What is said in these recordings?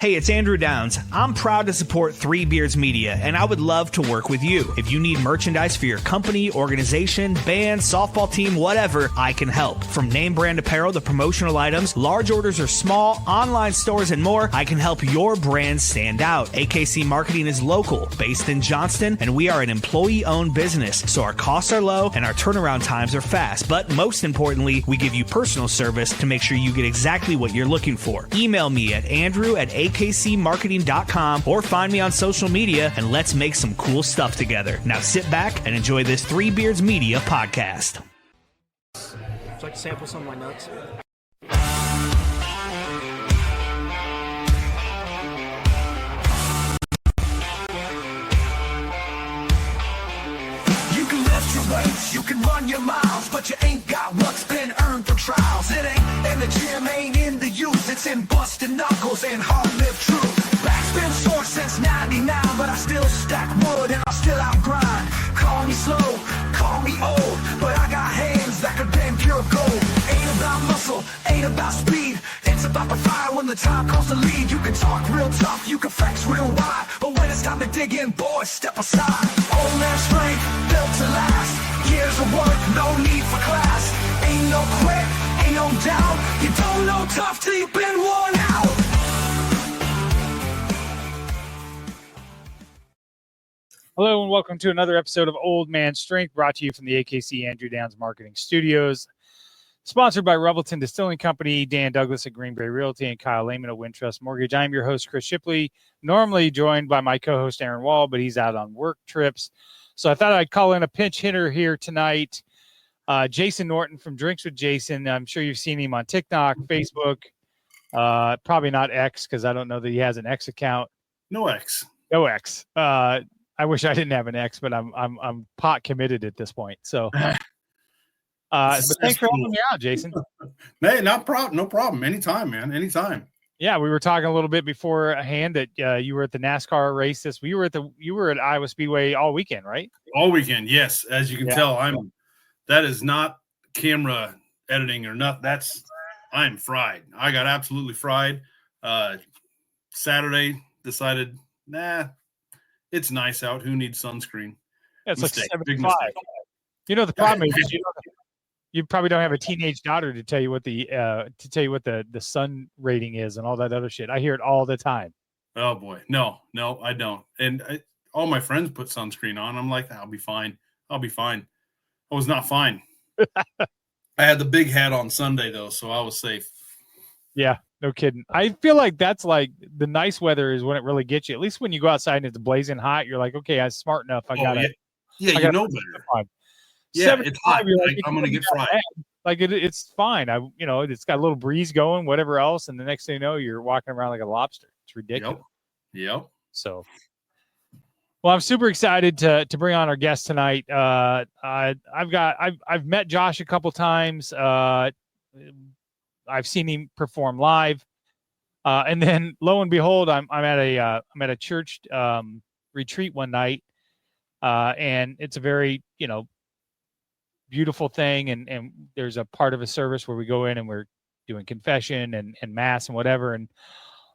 Hey, it's Andrew Downs. I'm proud to support Three Beards Media, and I would love to work with you. If you need merchandise for your company, organization, band, softball team, whatever, I can help. From name brand apparel to promotional items, large orders or small, online stores, and more, I can help your brand stand out. AKC Marketing is local, based in Johnston, and we are an employee-owned business, so our costs are low and our turnaround times are fast. But most importantly, we give you personal service to make sure you get exactly what you're looking for. Email me at andrew@akcmarketing.com or find me on social media, and let's make some cool stuff together. Now sit back and enjoy this Three Beards Media podcast. Would you like to sample some of my nuts? You can lift your weights, you can run your miles, but you ain't got what's been earned through trials. It ain't in the gym, ain't in the use, it's in busting knuckles and hard-lived truth. Back's been sore since 99, but I still stack wood and I still outgrind. Call me slow, call me old, but I got hands that could bend pure gold. Ain't about muscle, ain't about speed, it's about the fire when the time comes to lead. You can talk real tough, you can flex real wide, but when it's time to dig in, boys, step aside. Old man strength, built to last, years of work, no need for class. Ain't no quit, ain't no doubt, you don't know tough till you've been worn out. Hello and welcome to another episode of Old Man Strength, brought to you from the AKC Andrew Downs Marketing Studios. Sponsored by Revelton Distilling Company, Dan Douglas at Beret Realty, and Kyle Lehman at Wintrust Mortgage. I'm your host, Chris Shipley, normally joined by my co-host, Aaron Wall, but he's out on work trips. So I thought I'd call in a pinch hitter here tonight, Jason Norton from Drinks with Jason. I'm sure you've seen him on TikTok, Facebook, probably not X, because I don't know that he has an X account. No X. No X. I wish I didn't have an X, but I'm pot committed at this point. So, but thanks for helping me out, Jason. Hey, no problem. Anytime, man. Anytime. Yeah, we were talking a little bit beforehand that you were at the NASCAR race you were at Iowa Speedway all weekend, right? All weekend, yes. As you can tell, that is not camera editing or nothing. I'm fried. I got absolutely fried. Saturday decided, it's nice out. Who needs sunscreen? Yeah, it's mistake. like 75. Big mistake. You know, the problem is you probably don't have a teenage daughter to tell you what the sun rating is and all that other shit. I hear it all the time. Oh boy. No, I don't. And all my friends put sunscreen on. I'm like, I'll be fine. I was not fine. I had the big hat on Sunday though, so I was safe. Yeah, no kidding. I feel like that's like the nice weather is when it really gets you. At least when you go outside and it's blazing hot, you're like, okay, I'm smart enough. I got it. Yeah, you know better. Yeah, it's hot. Like, I'm gonna get fried. Like it's fine. It's got a little breeze going, whatever else, and the next thing you know, you're walking around like a lobster. It's ridiculous. Yep. So, well, I'm super excited to bring on our guest tonight. I've met Josh a couple times. I've seen him perform live, and then lo and behold, I'm at a church retreat one night, and it's a very beautiful thing, and there's a part of a service where we go in and we're doing confession and mass and whatever, and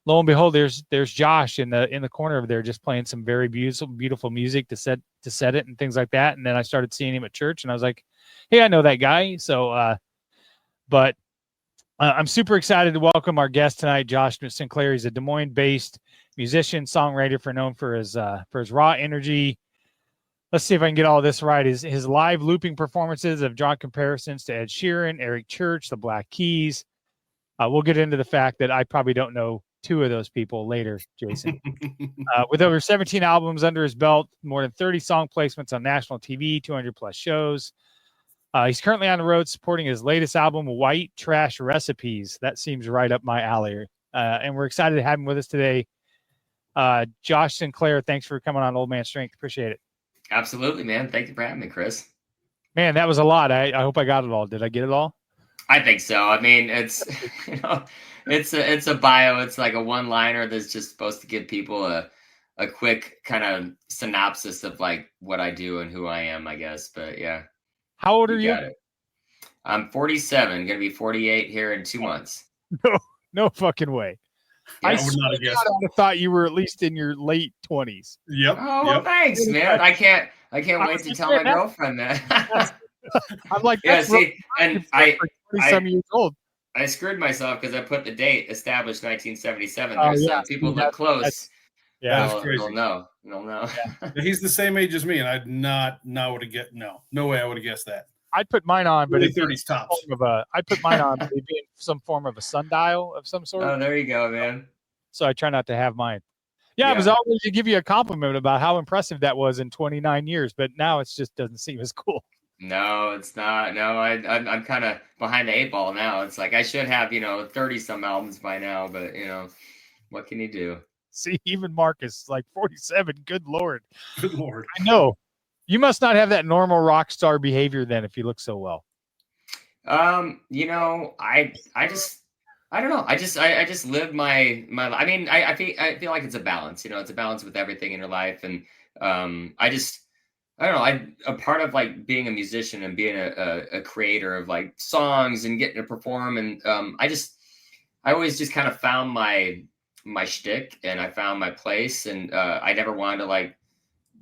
lo and behold, there's Josh in the corner over there just playing some very beautiful music to set it and things like that, and then I started seeing him at church, and I was like, hey, I know that guy, so but. I'm super excited to welcome our guest tonight, Joshua Sinclair. He's a Des Moines-based musician, songwriter, known for his raw energy. Let's see if I can get all this right. His live looping performances have drawn comparisons to Ed Sheeran, Eric Church, the Black Keys. We'll get into the fact that I probably don't know two of those people later, Jason. With over 17 albums under his belt, more than 30 song placements on national TV, 200-plus shows. He's currently on the road supporting his latest album, White Trash Recipes. That seems right up my alley. And we're excited to have him with us today. Josh Sinclair, thanks for coming on Old Man Strength. Appreciate it. Absolutely, man. Thank you for having me, Chris. Man, that was a lot. I hope I got it all. Did I get it all? I think so. I mean, it's it's a bio. It's like a one-liner that's just supposed to give people a quick kind of synopsis of like what I do and who I am, I guess. But yeah. How old are you? I'm 47, going to be 48 here in 2 months. No fucking way. I would not have guessed. I would have thought you were at least in your late 20s. Yep. Oh, well, thanks, man. I can't wait to tell my girlfriend that. I'm like, yeah, that's see, and I some years old. I screwed myself because I put the date established 1977 Oh, there. yeah. So people look close. Yeah, That's crazy. They'll know. They'll know. Yeah, he's the same age as me, and I'd not would have guessed. No way I would have guessed that. I'd put mine on, but Early 30s tops. I'd put mine on, but it'd be in some form of a sundial of some sort. Oh, there you go, man. So I try not to have mine. Yeah, it was always to give you a compliment about how impressive that was in 29 years, but now it just doesn't seem as cool. No, it's not. No, I'm kind of behind the 8 ball now. It's like I should have 30 some albums by now, but what can you do? See, even Marcus, like 47. Good Lord. Good Lord. I know. You must not have that normal rock star behavior then if you look so well. I don't know. I just live my life. I mean, I feel like it's a balance, it's a balance with everything in your life. And I don't know. A part of like being a musician and being a creator of like songs and getting to perform. And I always just kind of found my shtick, and I found my place, and I never wanted to like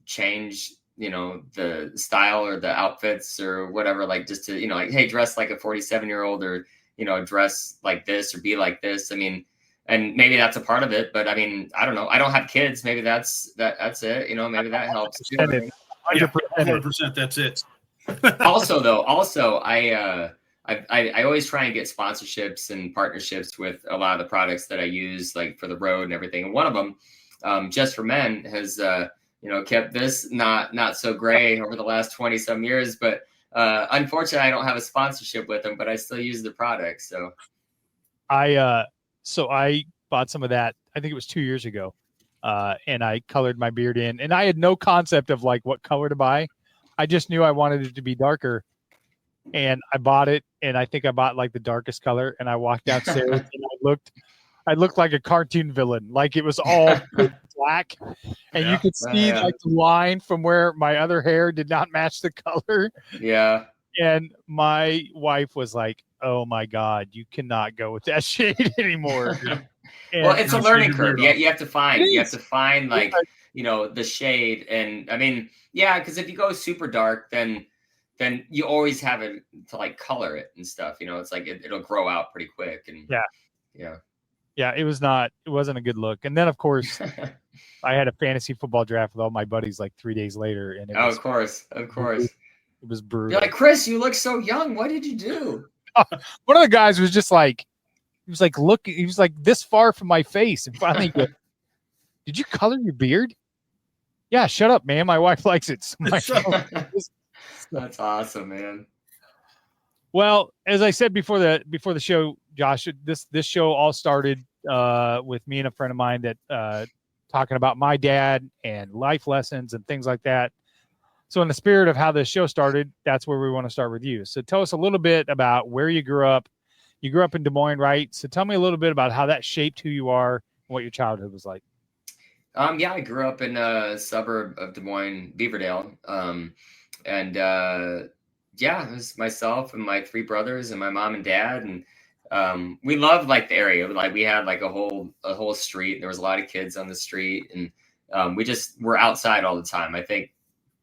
change, the style or the outfits or whatever, like just to, like, hey, dress like a 47-year-old or, dress like this or be like this. I mean, and maybe that's a part of it, but I mean, I don't know. I don't have kids. Maybe that's it. Maybe that helps too. 100%. That's it. Also, I always try and get sponsorships and partnerships with a lot of the products that I use, like for the road and everything. And one of them, Just for Men, has kept this not so gray over the last 20 some years. But unfortunately, I don't have a sponsorship with them, but I still use the product. So I bought some of that. I think it was 2 years ago, and I colored my beard in. And I had no concept of like what color to buy. I just knew I wanted it to be darker. And I bought it, and I think I bought like the darkest color. And I walked downstairs, and I looked like a cartoon villain. Like it was all black, and you could see like the line from where my other hair did not match the color. Yeah. And my wife was like, "Oh my God, you cannot go with that shade anymore." Well, it's a learning curve. Yeah, you have to find like the shade, and I mean, yeah, because if you go super dark, then you always have it to like color it and stuff. It's like it'll grow out pretty quick. And yeah, it wasn't a good look. And then of course I had a fantasy football draft with all my buddies like 3 days later. And of course. It was brutal. You're like, Chris, you look so young. What did you do? One of the guys was just like, he was like this far from my face. And finally he goes, "Did you color your beard?" "Yeah, shut up, man. My wife likes it." That's awesome, man. Well, as I said before the show, Josh, this show all started with me and a friend of mine that talking about my dad and life lessons and things like that. So in the spirit of how this show started, that's where we want to start with you. So tell us a little bit about where you grew up. You grew up in Des Moines, right? So tell me a little bit about how that shaped who you are and what your childhood was like. Yeah, I grew up in a suburb of Des Moines, Beaverdale. And it was myself and my 3 brothers and my mom and dad. And we loved like the area. Like we had like a whole street. There was a lot of kids on the street, and we just were outside all the time. I think,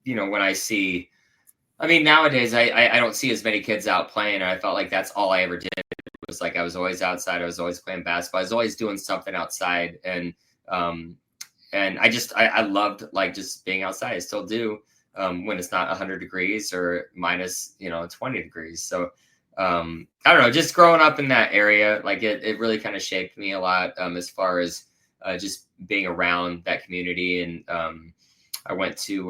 when nowadays I don't see as many kids out playing. And I felt like that's all I ever did. It was like I was always outside. I was always playing basketball. I was always doing something outside. And I loved like just being outside. I still do. When it's not 100 degrees or minus, 20 degrees. So, I don't know, just growing up in that area, like it really kind of shaped me a lot, as far as, just being around that community. And, I went to,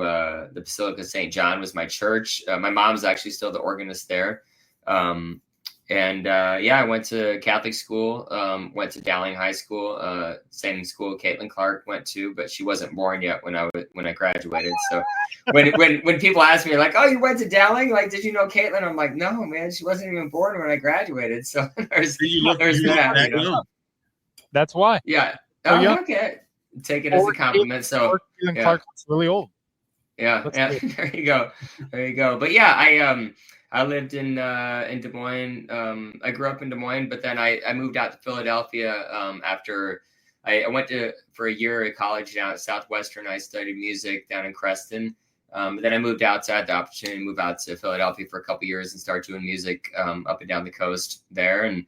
the Basilica of St. John was my church. My mom's actually still the organist there. I went to Catholic school, went to Dowling High School, same school Caitlin Clark went to, but she wasn't born yet when I graduated. So when people ask me like, "Oh, you went to Dowling? Like, did you know Caitlin?" I'm like, "No, man, she wasn't even born when I graduated." So there's that. That's why. Yeah. Oh, okay. Take it as a compliment. So Clark was really old. Yeah. There you go. But yeah, I lived in Des Moines. I grew up in Des Moines, but then I moved out to Philadelphia after I went for a year at college down at Southwestern. I studied music down in Creston. Then I moved outside, the opportunity to move out to Philadelphia for a couple years and start doing music up and down the coast there. And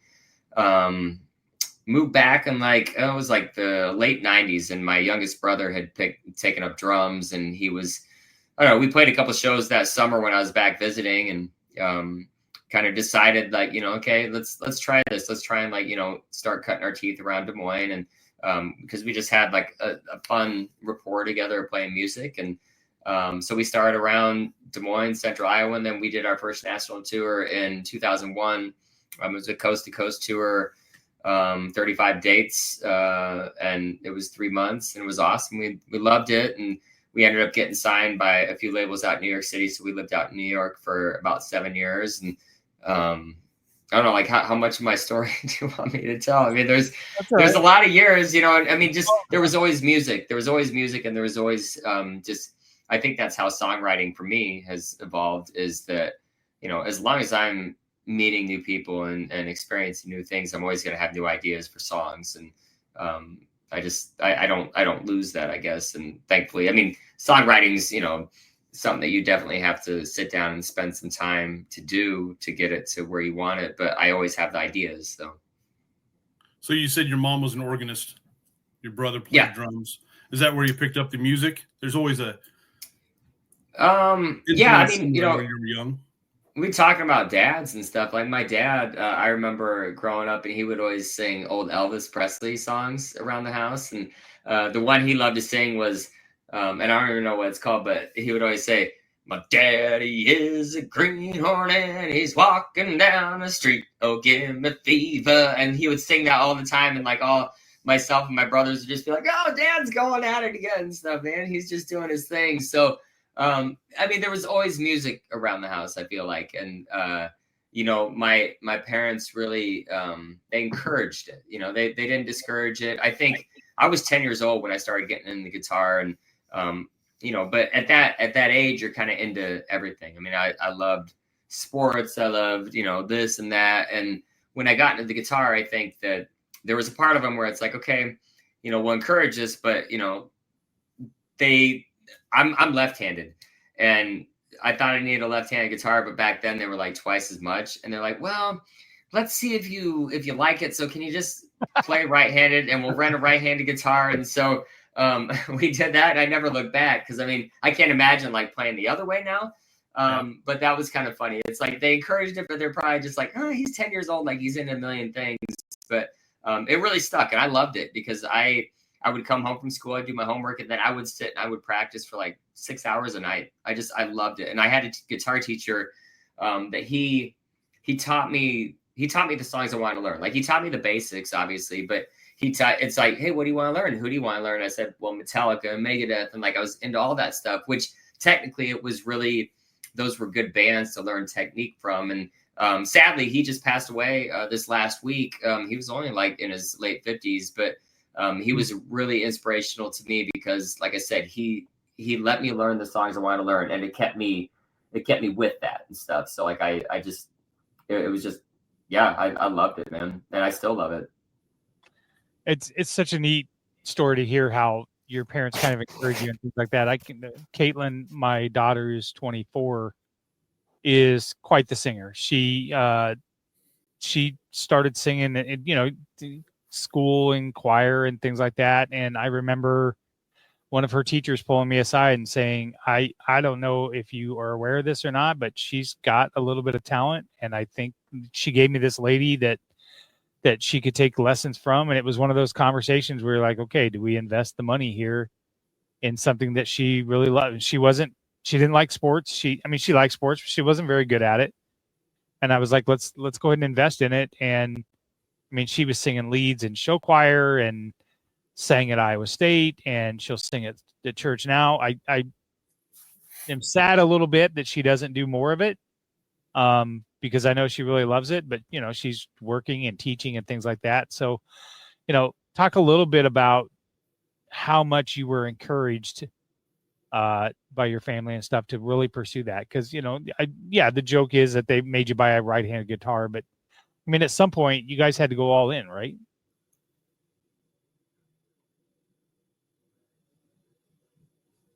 moved back in it was like the late 90s. And my youngest brother had taken up drums, and he was, I don't know, we played a couple shows that summer when I was back visiting, and kind of decided okay, let's try this. Let's try and start cutting our teeth around Des Moines. And because we just had a fun rapport together playing music. And so we started around Des Moines, Central Iowa, and then we did our first national tour in 2001. It was a coast-to-coast tour, 35 dates, and it was 3 months, and it was awesome. We loved it, and we ended up getting signed by a few labels out in New York City, so we lived out in New York for about 7 years. And I don't know, how much of my story do you want me to tell? I mean, there's a lot of years, I mean, just there was always music. There was always music, and there was always just. I think that's how songwriting for me has evolved, is that, as long as I'm meeting new people and experiencing new things, I'm always going to have new ideas for songs. And I don't lose that, I guess. And thankfully, I mean, songwriting's, something that you definitely have to sit down and spend some time to do to get it to where you want it. But I always have the ideas. So you said your mom was an organist. Your brother played drums. Is that where you picked up the music? There's always a I mean, when you were young. We talking about dads and stuff. Like my dad, I remember growing up, and he would always sing old Elvis Presley songs around the house. And the one he loved to sing was, and I don't even know what it's called, but he would always say, "My daddy is a greenhorn and he's walking down the street. Oh, give me fever." And he would sing that all the time. And all myself and my brothers would just be like, "Oh, Dad's going at it again," and stuff, man. He's just doing his thing. So, I mean, there was always music around the house, I feel like. And, my parents really, they encouraged it. They didn't discourage it. I think I was 10 years old when I started getting into the guitar, and, but at that age, you're kind of into everything. I mean, I loved sports. I loved, this and that. And when I got into the guitar, I think that there was a part of them where it's like, okay, we'll encourage this, but, I'm left-handed, and I thought I needed a left-handed guitar, but back then they were like twice as much. And they're like, "Well, let's see if you like it. So can you just play right-handed, and we'll rent a right-handed guitar?" And so we did that. And I never looked back, because I mean, I can't imagine playing the other way now. But that was kind of funny. It's like they encouraged it, but they're probably just like, "Oh, he's 10 years old. He's into a million things." But it really stuck, and I loved it, because I would come home from school, I'd do my homework, and then I would sit and I would practice for 6 hours a night. I loved it. And I had a guitar teacher that he taught me the songs I wanted to learn. He taught me the basics, obviously, but it's like, "Hey, what do you want to learn? Who do you want to learn?" I said, "Well, Metallica and Megadeth." And I was into all that stuff, which technically it was really, those were good bands to learn technique from. And sadly, he just passed away this last week. He was only in his late 50s, but he was really inspirational to me, because, like I said, he let me learn the songs I wanted to learn, and it kept me with that and stuff. So it was just, I loved it, man. And I still love it. It's such a neat story to hear how your parents kind of encourage you and things like that. Caitlin, my daughter, who's 24, is quite the singer. She started singing, school and choir and things like that. And I remember one of her teachers pulling me aside and saying, I don't know if you are aware of this or not, but she's got a little bit of talent. And I think she gave me this lady that she could take lessons from. And it was one of those conversations where you're like, okay, do we invest the money here in something that she really loved? She didn't like sports. She liked sports, but she wasn't very good at it. And I was like, let's go ahead and invest in it. And I mean, she was singing leads in show choir and sang at Iowa State, and she'll sing at the church now. I am sad a little bit that she doesn't do more of it, because I know she really loves it, but she's working and teaching and things like that. So, talk a little bit about how much you were encouraged by your family and stuff to really pursue that. Because, the joke is that they made you buy a right-handed guitar, but I mean, at some point, you guys had to go all in, right?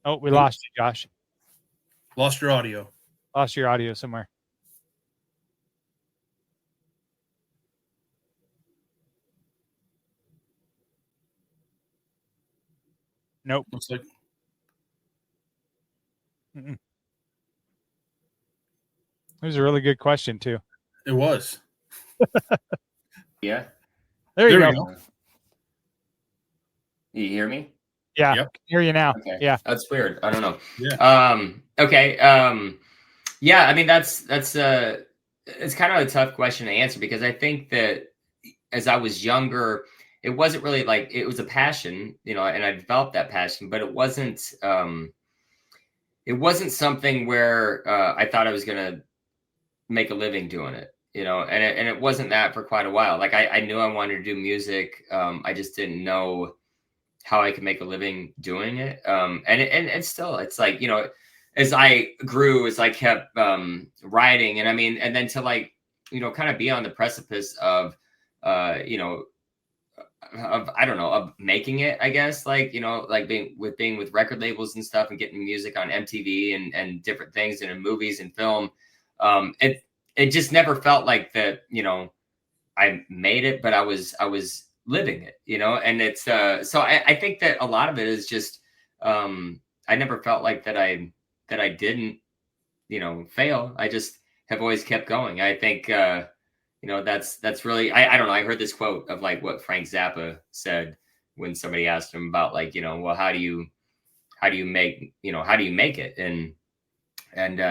Oh, we lost you, Josh. Lost your audio. Lost your audio somewhere. Nope. Looks like Mm-mm. It was a really good question too. it was. Yeah. There you There go. we go. You hear me? Yeah, Yep. hear you now. Okay. Yeah. That's weird. I don't know. Yeah. Okay. Yeah, I mean that's it's kind of a tough question to answer because I think that as I was younger, it wasn't really like it was a passion, you know, and I developed that passion, but it wasn't something where I thought I was gonna make a living doing it, you know, and it wasn't that for quite a while. Like I knew I wanted to do music. I just didn't know how I could make a living doing it. And it's still, it's like, you know, as I grew, as I kept writing, and I mean, and then to like, you know, kind of be on the precipice of, you know, of I don't know, of making it, I guess, like, you know, like being with record labels and stuff and getting music on MTV and different things and in movies and film. It just never felt like that, you know, I made it, but I was living it, you know, and it's so I think that a lot of it is just I never felt like that I didn't, you know, fail. I just have always kept going. I think you know, that's really I don't know. I heard this quote of like what Frank Zappa said when somebody asked him about like, you know, well, how do you make, you know, how do you make it? And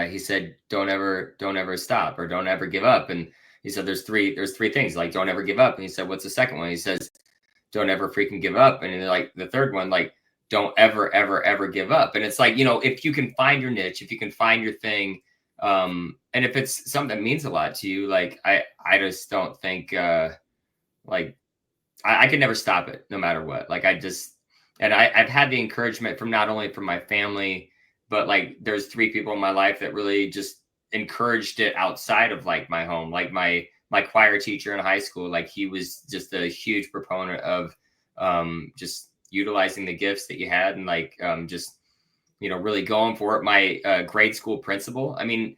he said, don't ever stop or don't ever give up. And he said, there's three things, like don't ever give up. And he said, what's the second one? He says, don't ever freaking give up. And then like the third one, like, don't ever give up. And it's like, you know, if you can find your niche, if you can find your thing, and if it's something that means a lot to you, like, I just don't think, like I could never stop it no matter what. Like I've had the encouragement from not only from my family, but like there's 3 people in my life that really just encouraged it outside of like my home. Like my choir teacher in high school, like he was just a huge proponent of just utilizing the gifts that you had and like just, you know, really going for it. My grade school principal, I mean,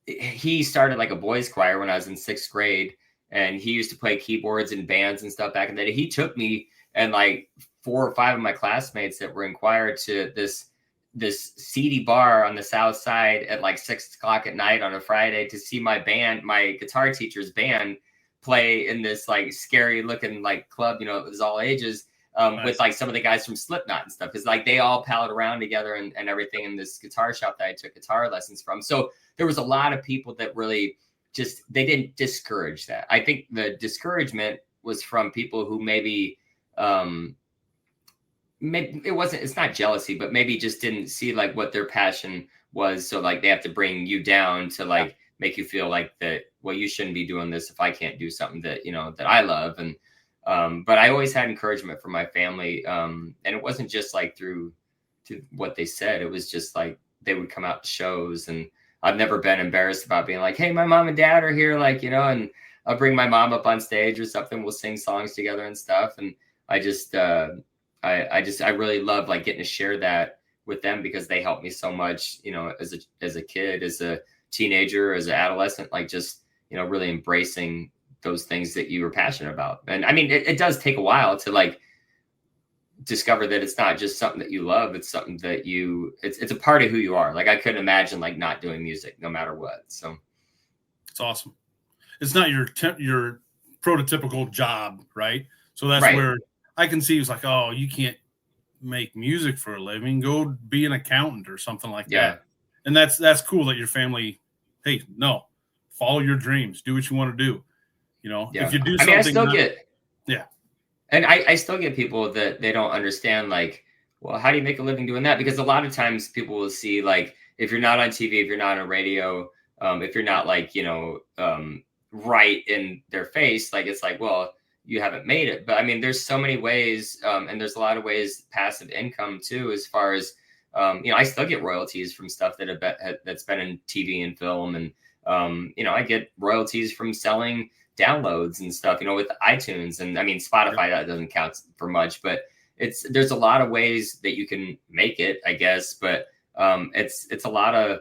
he started like a boys choir when I was in 6th grade, and he used to play keyboards and bands and stuff back in the day. He took me and like 4 or 5 of my classmates that were in choir to this seedy bar on the south side at like 6 o'clock at night on a Friday to see my band, my guitar teacher's band, play in this like scary looking like club, you know, it was all ages, nice. With like some of the guys from Slipknot and stuff, because like they all palled around together and everything in this guitar shop that I took guitar lessons from. So there was a lot of people that really just, they didn't discourage that. I think the discouragement was from people who maybe it's not jealousy, but maybe just didn't see like what their passion was. So like they have to bring you down to like make you feel like that, well, you shouldn't be doing this if I can't do something that, you know, that I love. And but I always had encouragement from my family. And it wasn't just like through to what they said. It was just like they would come out to shows, and I've never been embarrassed about being like, hey, my mom and dad are here, like, you know, and I'll bring my mom up on stage or something. We'll sing songs together and stuff. And I just I really love like getting to share that with them because they helped me so much, you know, as a kid, as a teenager, as an adolescent, like just, you know, really embracing those things that you were passionate about. And I mean, it does take a while to like discover that it's not just something that you love. It's something that it's a part of who you are. Like I couldn't imagine like not doing music no matter what. So it's awesome. It's not your prototypical job, right? So that's right. where I can see it's like, oh, you can't make music for a living. Go be an accountant or something like that. And that's cool that your family, hey, no, follow your dreams, do what you want to do. You know, if you do something, I still get, and I still get people that they don't understand, like, well, how do you make a living doing that? Because a lot of times people will see, like, if you're not on TV, if you're not on radio, if you're not like, you know, right in their face, like, it's like, well, you haven't made it. But I mean, there's so many ways, and there's a lot of ways passive income too, as far as, you know, I still get royalties from stuff that's been in TV and film. And, you know, I get royalties from selling downloads and stuff, you know, with iTunes. And I mean, Spotify, that doesn't count for much, but there's a lot of ways that you can make it, I guess, but it's a lot of,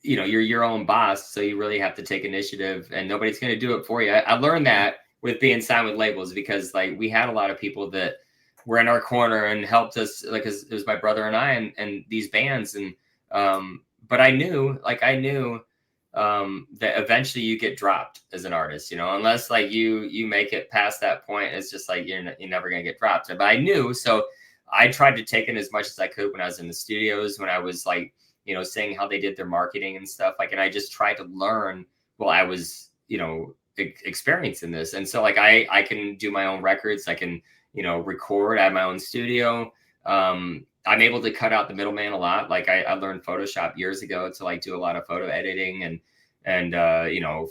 you're your own boss, so you really have to take initiative, and nobody's going to do it for you. I learned that with being signed with labels, because like we had a lot of people that were in our corner and helped us, like it was my brother and I and these bands, and but I knew that eventually you get dropped as an artist, unless like you make it past that point. It's just like you're never going to get dropped. But I knew, so I tried to take in as much as I could when I was in the studios, when I was like, seeing how they did their marketing and stuff, like, and I just tried to learn while I was, experiencing this. And so like, I can do my own records. I can, record. I have my own studio. I'm able to cut out the middleman a lot. Like I learned Photoshop years ago to like do a lot of photo editing and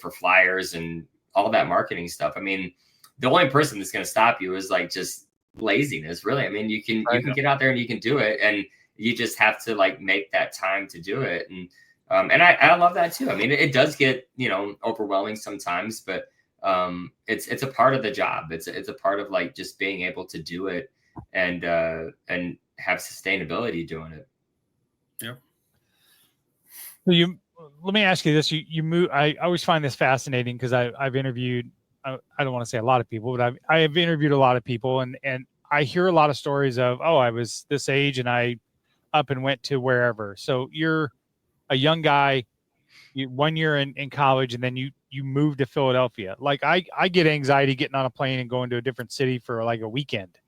for flyers and all that marketing stuff. I mean, the only person that's going to stop you is like just laziness, really. I mean, you can get out there and you can do it, and you just have to like make that time to do it. And I love that too. I mean, it does get, overwhelming sometimes, but it's a part of the job. It's a part of like just being able to do it and have sustainability doing it. Yep. So let me ask you this. You move, I always find this fascinating because I've interviewed, I don't want to say a lot of people, but I have interviewed a lot of people, and I hear a lot of stories of, I was this age and I up and went to wherever. So you're a young guy, 1 year in college, and then you moved to Philadelphia. Like I get anxiety getting on a plane and going to a different city for like a weekend.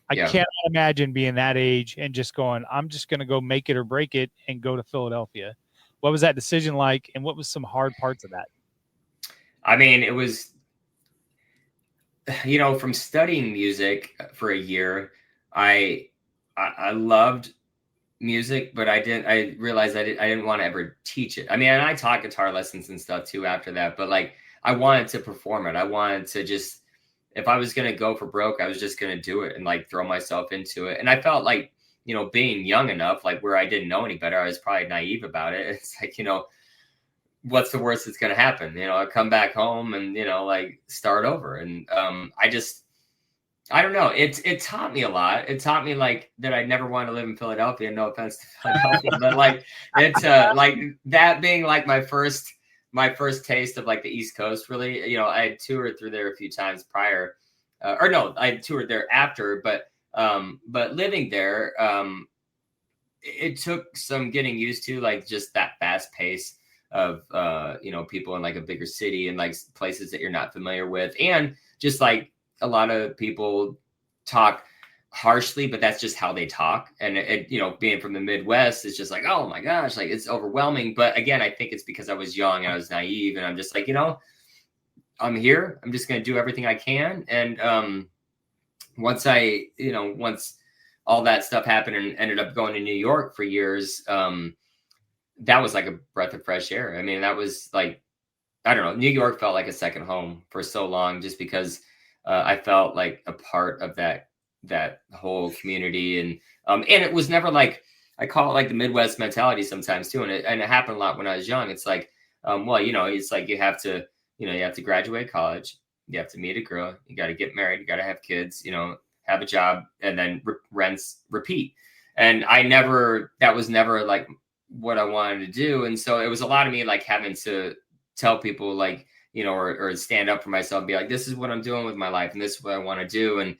I cannot imagine being that age and just going, I'm just going to go make it or break it and go to Philadelphia. What was that decision like? And what was some hard parts of that? I mean, it was, from studying music for a year, I loved music, but I realized I didn't want to ever teach it. I mean, and I taught guitar lessons and stuff too after that, but like I wanted to perform it. I wanted to just, if I was going to go for broke, I was just going to do it and like throw myself into it. And I felt like, being young enough, like where I didn't know any better, I was probably naive about it. It's like, what's the worst that's going to happen? I come back home and, like start over. And I don't know. It taught me a lot. It taught me like that I never want to live in Philadelphia. No offense to Philadelphia, but like it's like that being like my first taste of like the East Coast. Really, I had toured through there a few times prior, or no, I had toured there after. But living there, it took some getting used to, like just that fast pace of people in like a bigger city and like places that you're not familiar with, and just like a lot of people talk harshly, but that's just how they talk. And it being from the Midwest, it's just like, oh my gosh, like it's overwhelming. But again, I think it's because I was young and I was naive, and I'm just like, I'm here. I'm just going to do everything I can. And once all that stuff happened and ended up going to New York for years, that was like a breath of fresh air. I mean, that was like, I don't know, New York felt like a second home for so long, just because I felt like a part of that whole community. And it was never like, I call it like the Midwest mentality sometimes too. And it happened a lot when I was young. It's like, it's like you have to graduate college, you have to meet a girl, you got to get married, you got to have kids, have a job, and then rents repeat. And that was never like what I wanted to do. And so it was a lot of me like having to tell people like, or stand up for myself and be like, this is what I'm doing with my life and this is what I want to do. And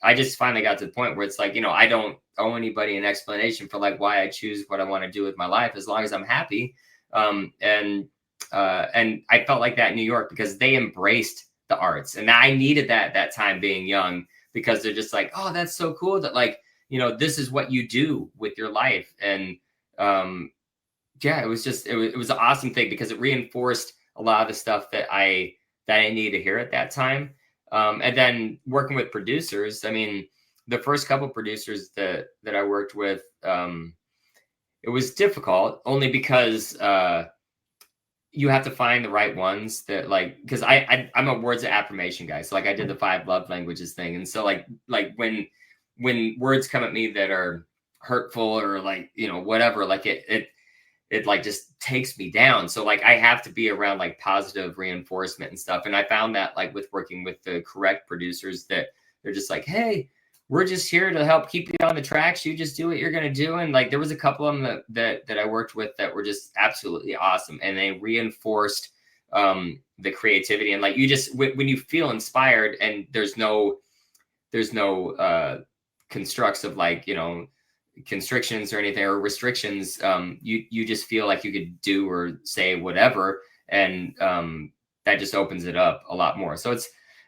I just finally got to the point where it's like, I don't owe anybody an explanation for like why I choose what I want to do with my life, as long as I'm happy. And I felt like that in New York because they embraced the arts, and I needed that time being young, because they're just like, oh, that's so cool that like, this is what you do with your life. And it was an awesome thing, because it reinforced a lot of the stuff that I needed to hear at that time. And then working with producers, I mean, the first couple producers that I worked with, it was difficult only because you have to find the right ones that like, because I'm a words of affirmation guy. So like I did the 5 love languages thing. And so like when words come at me that are hurtful or like, whatever, like it like just takes me down. So like I have to be around like positive reinforcement and stuff. And I found that like with working with the correct producers, that they're just like, hey, we're just here to help keep you on the tracks. You just do what you're going to do. And like, there was a couple of them that I worked with that were just absolutely awesome. And they reinforced the creativity. And like, you just, when you feel inspired and there's no constructs of like, constrictions or anything or restrictions, you just feel like you could do or say whatever. And that just opens it up a lot more. So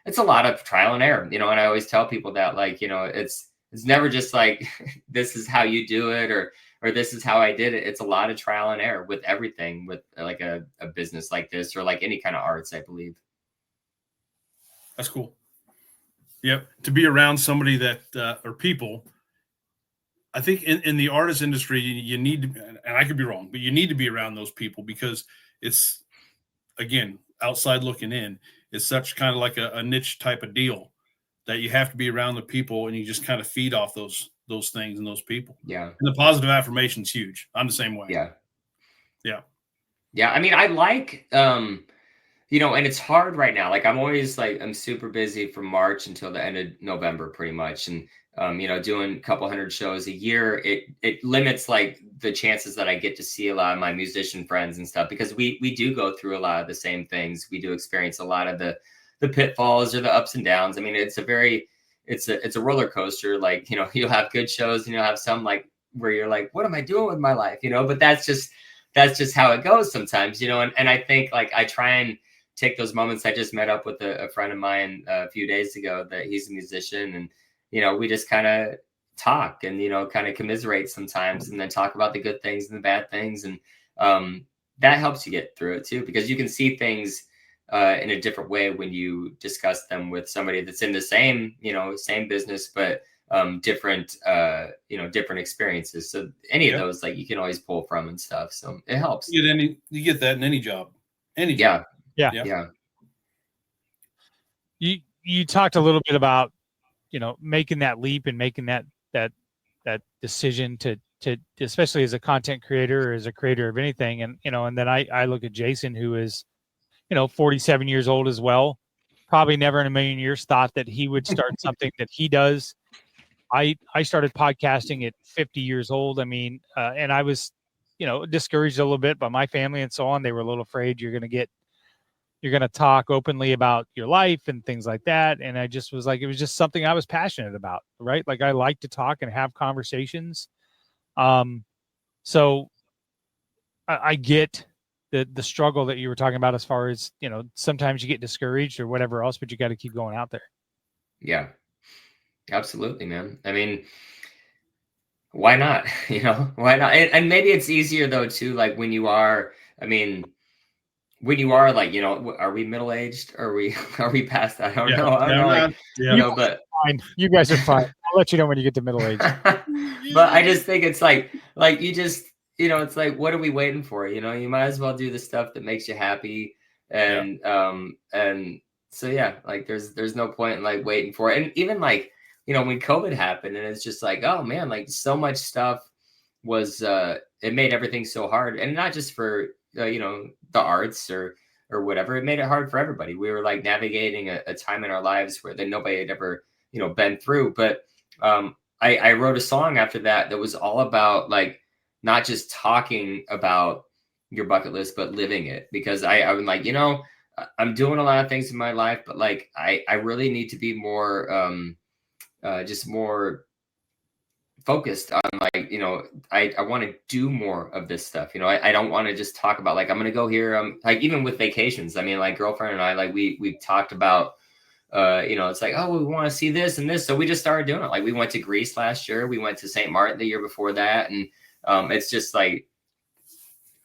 it's a lot of trial and error, and I always tell people that, like, it's never just like, this is how you do it, or this is how I did it. It's a lot of trial and error with everything, with like a business like this, or like any kind of arts, I believe. That's cool. Yep. To be around somebody that, or people, I think in the artist industry, you need to, and I could be wrong, but you need to be around those people, because it's, again, outside looking in, it's such kind of like a niche type of deal that you have to be around the people, and you just kind of feed off those things and those people. Yeah. And the positive affirmation is huge. I'm the same way. Yeah. Yeah. Yeah. I mean, I like, and it's hard right now. Like, I'm always like, I'm super busy from March until the end of November, pretty much. And, doing a couple hundred shows a year, it limits like the chances that I get to see a lot of my musician friends and stuff, because we do go through a lot of the same things. We do experience a lot of the pitfalls or the ups and downs. I mean, it's a roller coaster. Like, you'll have good shows and you'll have some like where you're like, what am I doing with my life? But that's just how it goes sometimes, and I think like I try and take those moments. I just met up with a friend of mine a few days ago that he's a musician, and we just kind of talk and, kind of commiserate sometimes, and then talk about the good things and the bad things. And that helps you get through it too, because you can see things in a different way when you discuss them with somebody that's in the same business, but different experiences. So any of those, like, you can always pull from and stuff. So it helps. You get that in any job. Yeah. You talked a little bit about, making that leap and making that decision to especially as a content creator or as a creator of anything. And, and then I look at Jason, who is, 47 years old as well, probably never in a million years thought that he would start something that he does. I started podcasting at 50 years old. I mean, and I was, discouraged a little bit by my family and so on. They were a little afraid you're going to talk openly about your life and things like that. And I just was like, it was just something I was passionate about, right? Like, I like to talk and have conversations. So I get the struggle that you were talking about, as far as, sometimes you get discouraged or whatever else, but you got to keep going out there. Yeah, absolutely, man. I mean, why not? Why not? And maybe it's easier though, too, like when you are like, are we middle-aged? Are we past that? I don't know. I don't know. But fine. You guys are fine. I'll let you know when you get to middle age. But I just think it's like you just, it's like, what are we waiting for? You might as well do the stuff that makes you happy. And, and so, yeah, like there's no point in like waiting for it. And even like, when COVID happened, and it's just like, oh man, like so much stuff was, it made everything so hard. And not just for, the arts or whatever. It made it hard for everybody. We were like navigating a time in our lives where that nobody had ever, been through. But I wrote a song after that was all about like, not just talking about your bucket list, but living it. Because I was like, I'm doing a lot of things in my life, but like, I really need to be more, just more focused on like, I want to do more of this stuff. I don't want to just talk about like, I'm going to go here. Like, even with vacations, I mean, like, girlfriend and I, like, we've talked about, it's like, oh, we want to see this and this. So we just started doing it. Like, we went to Greece last year. We went to St. Martin the year before that. And it's just like,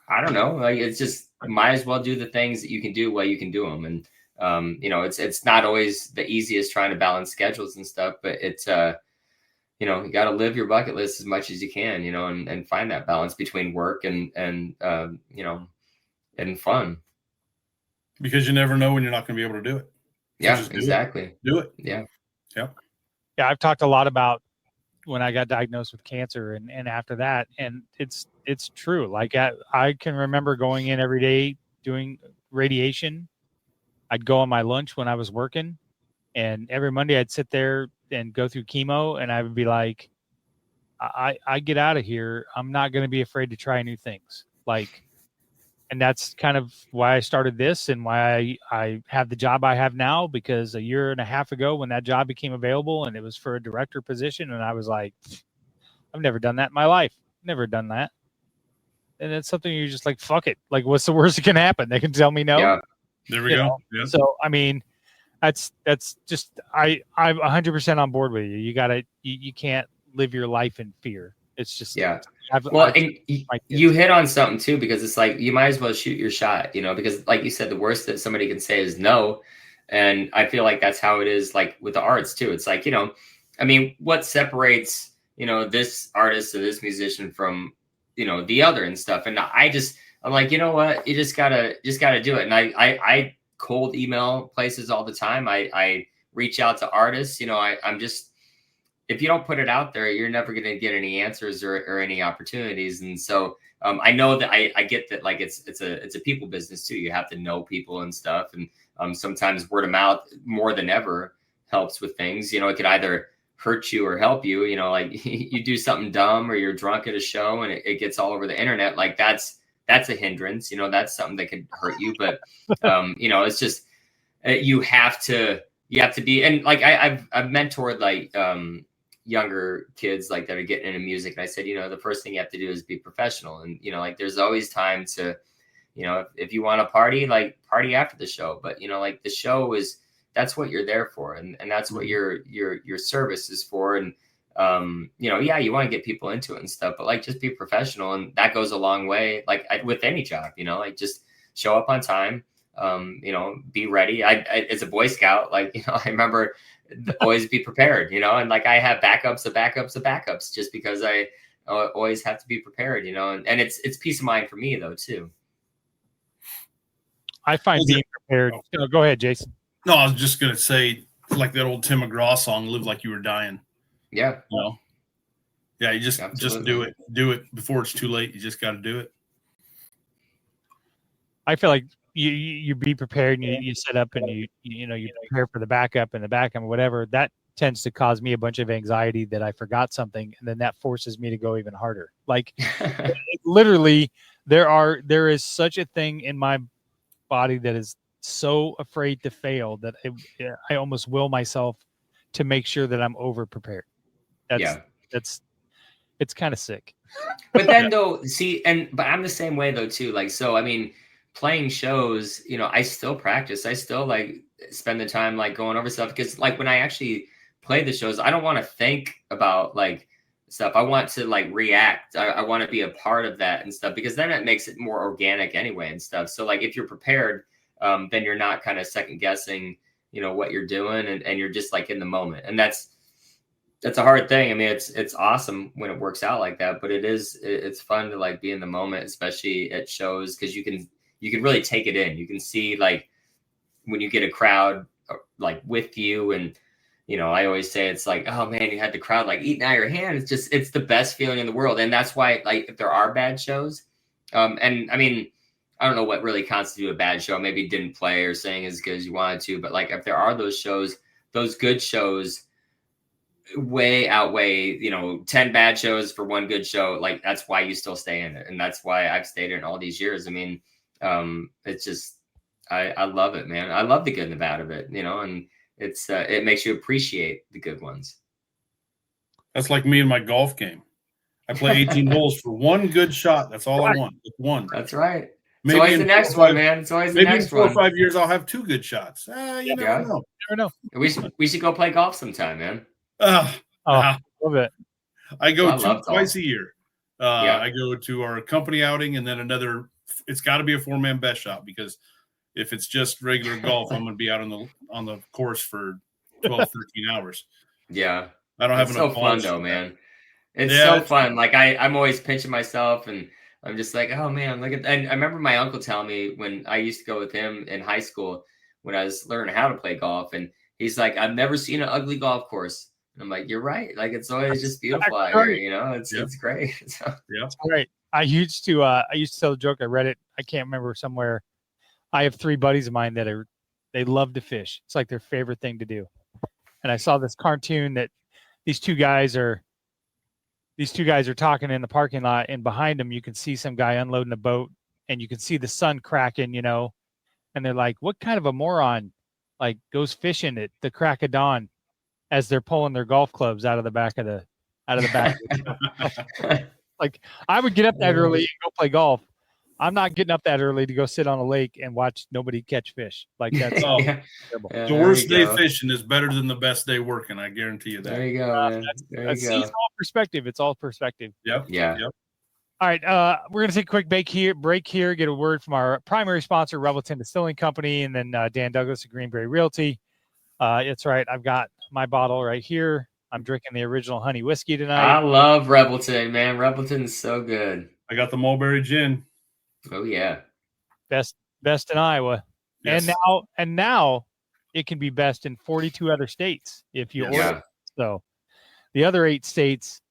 I don't know, like, it's just, might as well do the things that you can do while you can do them. And, it's not always the easiest trying to balance schedules and stuff, but it's, you got to live your bucket list as much as you can, and find that balance between work and fun. Because you never know when you're not going to be able to do it. So yeah, exactly. Do it. Yeah. Yeah. Yeah. I've talked a lot about when I got diagnosed with cancer and after that, and it's true. Like, I can remember going in every day doing radiation. I'd go on my lunch when I was working, and every Monday I'd sit there and go through chemo, and I would be like, I get out of here. I'm not going to be afraid to try new things. Like, and that's kind of why I started this and why I have the job I have now, because a year and a half ago when that job became available and it was for a director position, and I was like, I've never done that in my life. Never done that. And it's something you're just like, fuck it. Like, what's the worst that can happen? They can tell me no. Yeah. There we go. Yeah. So, I mean, that's just, I'm 100% on board with you. You can't live your life in fear. It's just, yeah. You hit on something too, because it's like, you might as well shoot your shot, because like you said, the worst that somebody can say is no. And I feel like that's how it is, like with the arts too. It's like, I mean, what separates, this artist or this musician from, the other and stuff. And I'm like, you know what, you just gotta do it. And I cold email places all the time. I reach out to artists, I'm just, if you don't put it out there, you're never going to get any answers or any opportunities. And so I know that I get that, like, it's a people business too. You have to know people and stuff. And sometimes word of mouth more than ever helps with things. It could either hurt you or help you, like you do something dumb or you're drunk at a show and it gets all over the internet. Like that's a hindrance, that's something that could hurt you. But, it's just, you have to be, and like, I've mentored like, younger kids like that are getting into music. And I said, the first thing you have to do is be professional. And, like, there's always time to, if you want to party, like party after the show, but like the show that's what you're there for. And that's what your service is for. And, yeah, you want to get people into it and stuff, but like, just be professional. And that goes a long way. Like with any job, like just show up on time, be ready. I as a Boy Scout, like, I remember always be prepared, and like I have backups of backups just because I always have to be prepared, and it's peace of mind for me though too. I find being prepared. Go ahead, Jason. No, I was just gonna say, like that old Tim McGraw song, "Live Like You Were Dying." Yeah. Yeah, you just do it before it's too late. You just got to do it. I feel like you be prepared and you set up and you prepare for the backup and the backup or whatever. That tends to cause me a bunch of anxiety that I forgot something, and then that forces me to go even harder. Like literally, there is such a thing in my body that is so afraid to fail that I almost will myself to make sure that I'm over prepared. It's kind of sick. But then though, but I'm the same way though too. Like, so I mean, playing shows, I still practice. I still like spend the time like going over stuff, because like when I actually play the shows, I don't want to think about like stuff. I want to like react. I want to be a part of that and stuff, because then it makes it more organic anyway and stuff. So like if you're prepared, then you're not kind of second guessing, what you're doing, and you're just like in the moment. And that's a hard thing. I mean, it's awesome when it works out like that, but it's fun to like be in the moment, especially at shows, because you can really take it in. You can see like when you get a crowd like with you, and I always say it's like, oh man, you had the crowd like eating out of your hand. It's the best feeling in the world. And that's why, like, if there are bad shows, and I mean, I don't know what really constitutes a bad show. Maybe didn't play or sang as good as you wanted to, but like if there are those shows, those good shows way outweigh 10 bad shows for one good show. Like that's why you still stay in it, and that's why I've stayed in it all these years. I mean, it's just I love it, man. I love the good and the bad of it, and it's it makes you appreciate the good ones. That's like me in my golf game. I play 18 holes for one good shot. That's all I want. Just one. That's right. Maybe it's always the next one, man. It's always the next one. Maybe in 4 or 5 years I'll have two good shots. You never know. You never know. We should go play golf sometime, man. Love it. I go twice a year. I go to our company outing, and then another. It's got to be a 4-man best shot, because if it's just regular golf, I'm going to be out on the course for 12, 13 hours. Yeah, I don't have enough. It's so fun though, man. It's so fun. Like I'm always pinching myself, and I'm just like, oh man, look at. And I remember my uncle telling me when I used to go with him in high school when I was learning how to play golf, and he's like, I've never seen an ugly golf course. And I'm like, you're right. Like it's always just beautiful out here. It's great. So. Yeah, it's great. I used to tell the joke. I read it. I can't remember somewhere. I have 3 buddies of mine that they love to fish. It's like their favorite thing to do. and I saw this cartoon that these two guys are talking in the parking lot, and behind them you can see some guy unloading a boat, and you can see the sun cracking, and they're like, what kind of a moron like goes fishing at the crack of dawn as they're pulling their golf clubs out of the back of the like, I would get up that early and go play golf. I'm not getting up that early to go sit on a lake and watch nobody catch fish. Like, that's terrible. The worst day fishing is better than the best day working. I guarantee you that. There you go, man. It's all perspective. It's all perspective. Yep. Yeah. Yep. All right. We're going to take a quick break here, get a word from our primary sponsor, Revelton Distilling Company, and then Dan Douglas of Beret Realty. It's right. I've got my bottle right here. I'm drinking the original honey whiskey tonight. I love Revelton, man. Revelton is so good. I got the mulberry gin. Oh yeah, best in Iowa, yes. and now it can be best in 42 other states if you order. So the other 8 states,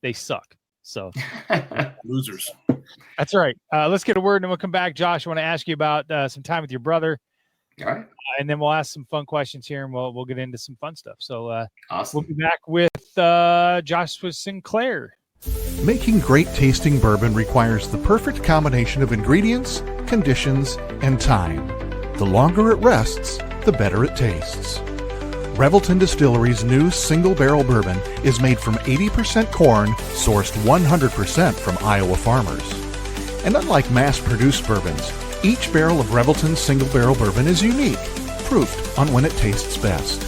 they suck. So losers. That's right. Let's get a word and we'll come back. Josh, I want to ask you about some time with your brother. All right. And then we'll ask some fun questions here, and we'll get into some fun stuff. So awesome. We'll be back with Joshua Sinclair. Making great tasting bourbon requires the perfect combination of ingredients, conditions, and time. The longer it rests, the better it tastes. Revelton Distillery's new single barrel bourbon is made from 80% corn, sourced 100% from Iowa farmers. And unlike mass-produced bourbons, each barrel of Revelton's single barrel bourbon is unique, proofed on when it tastes best.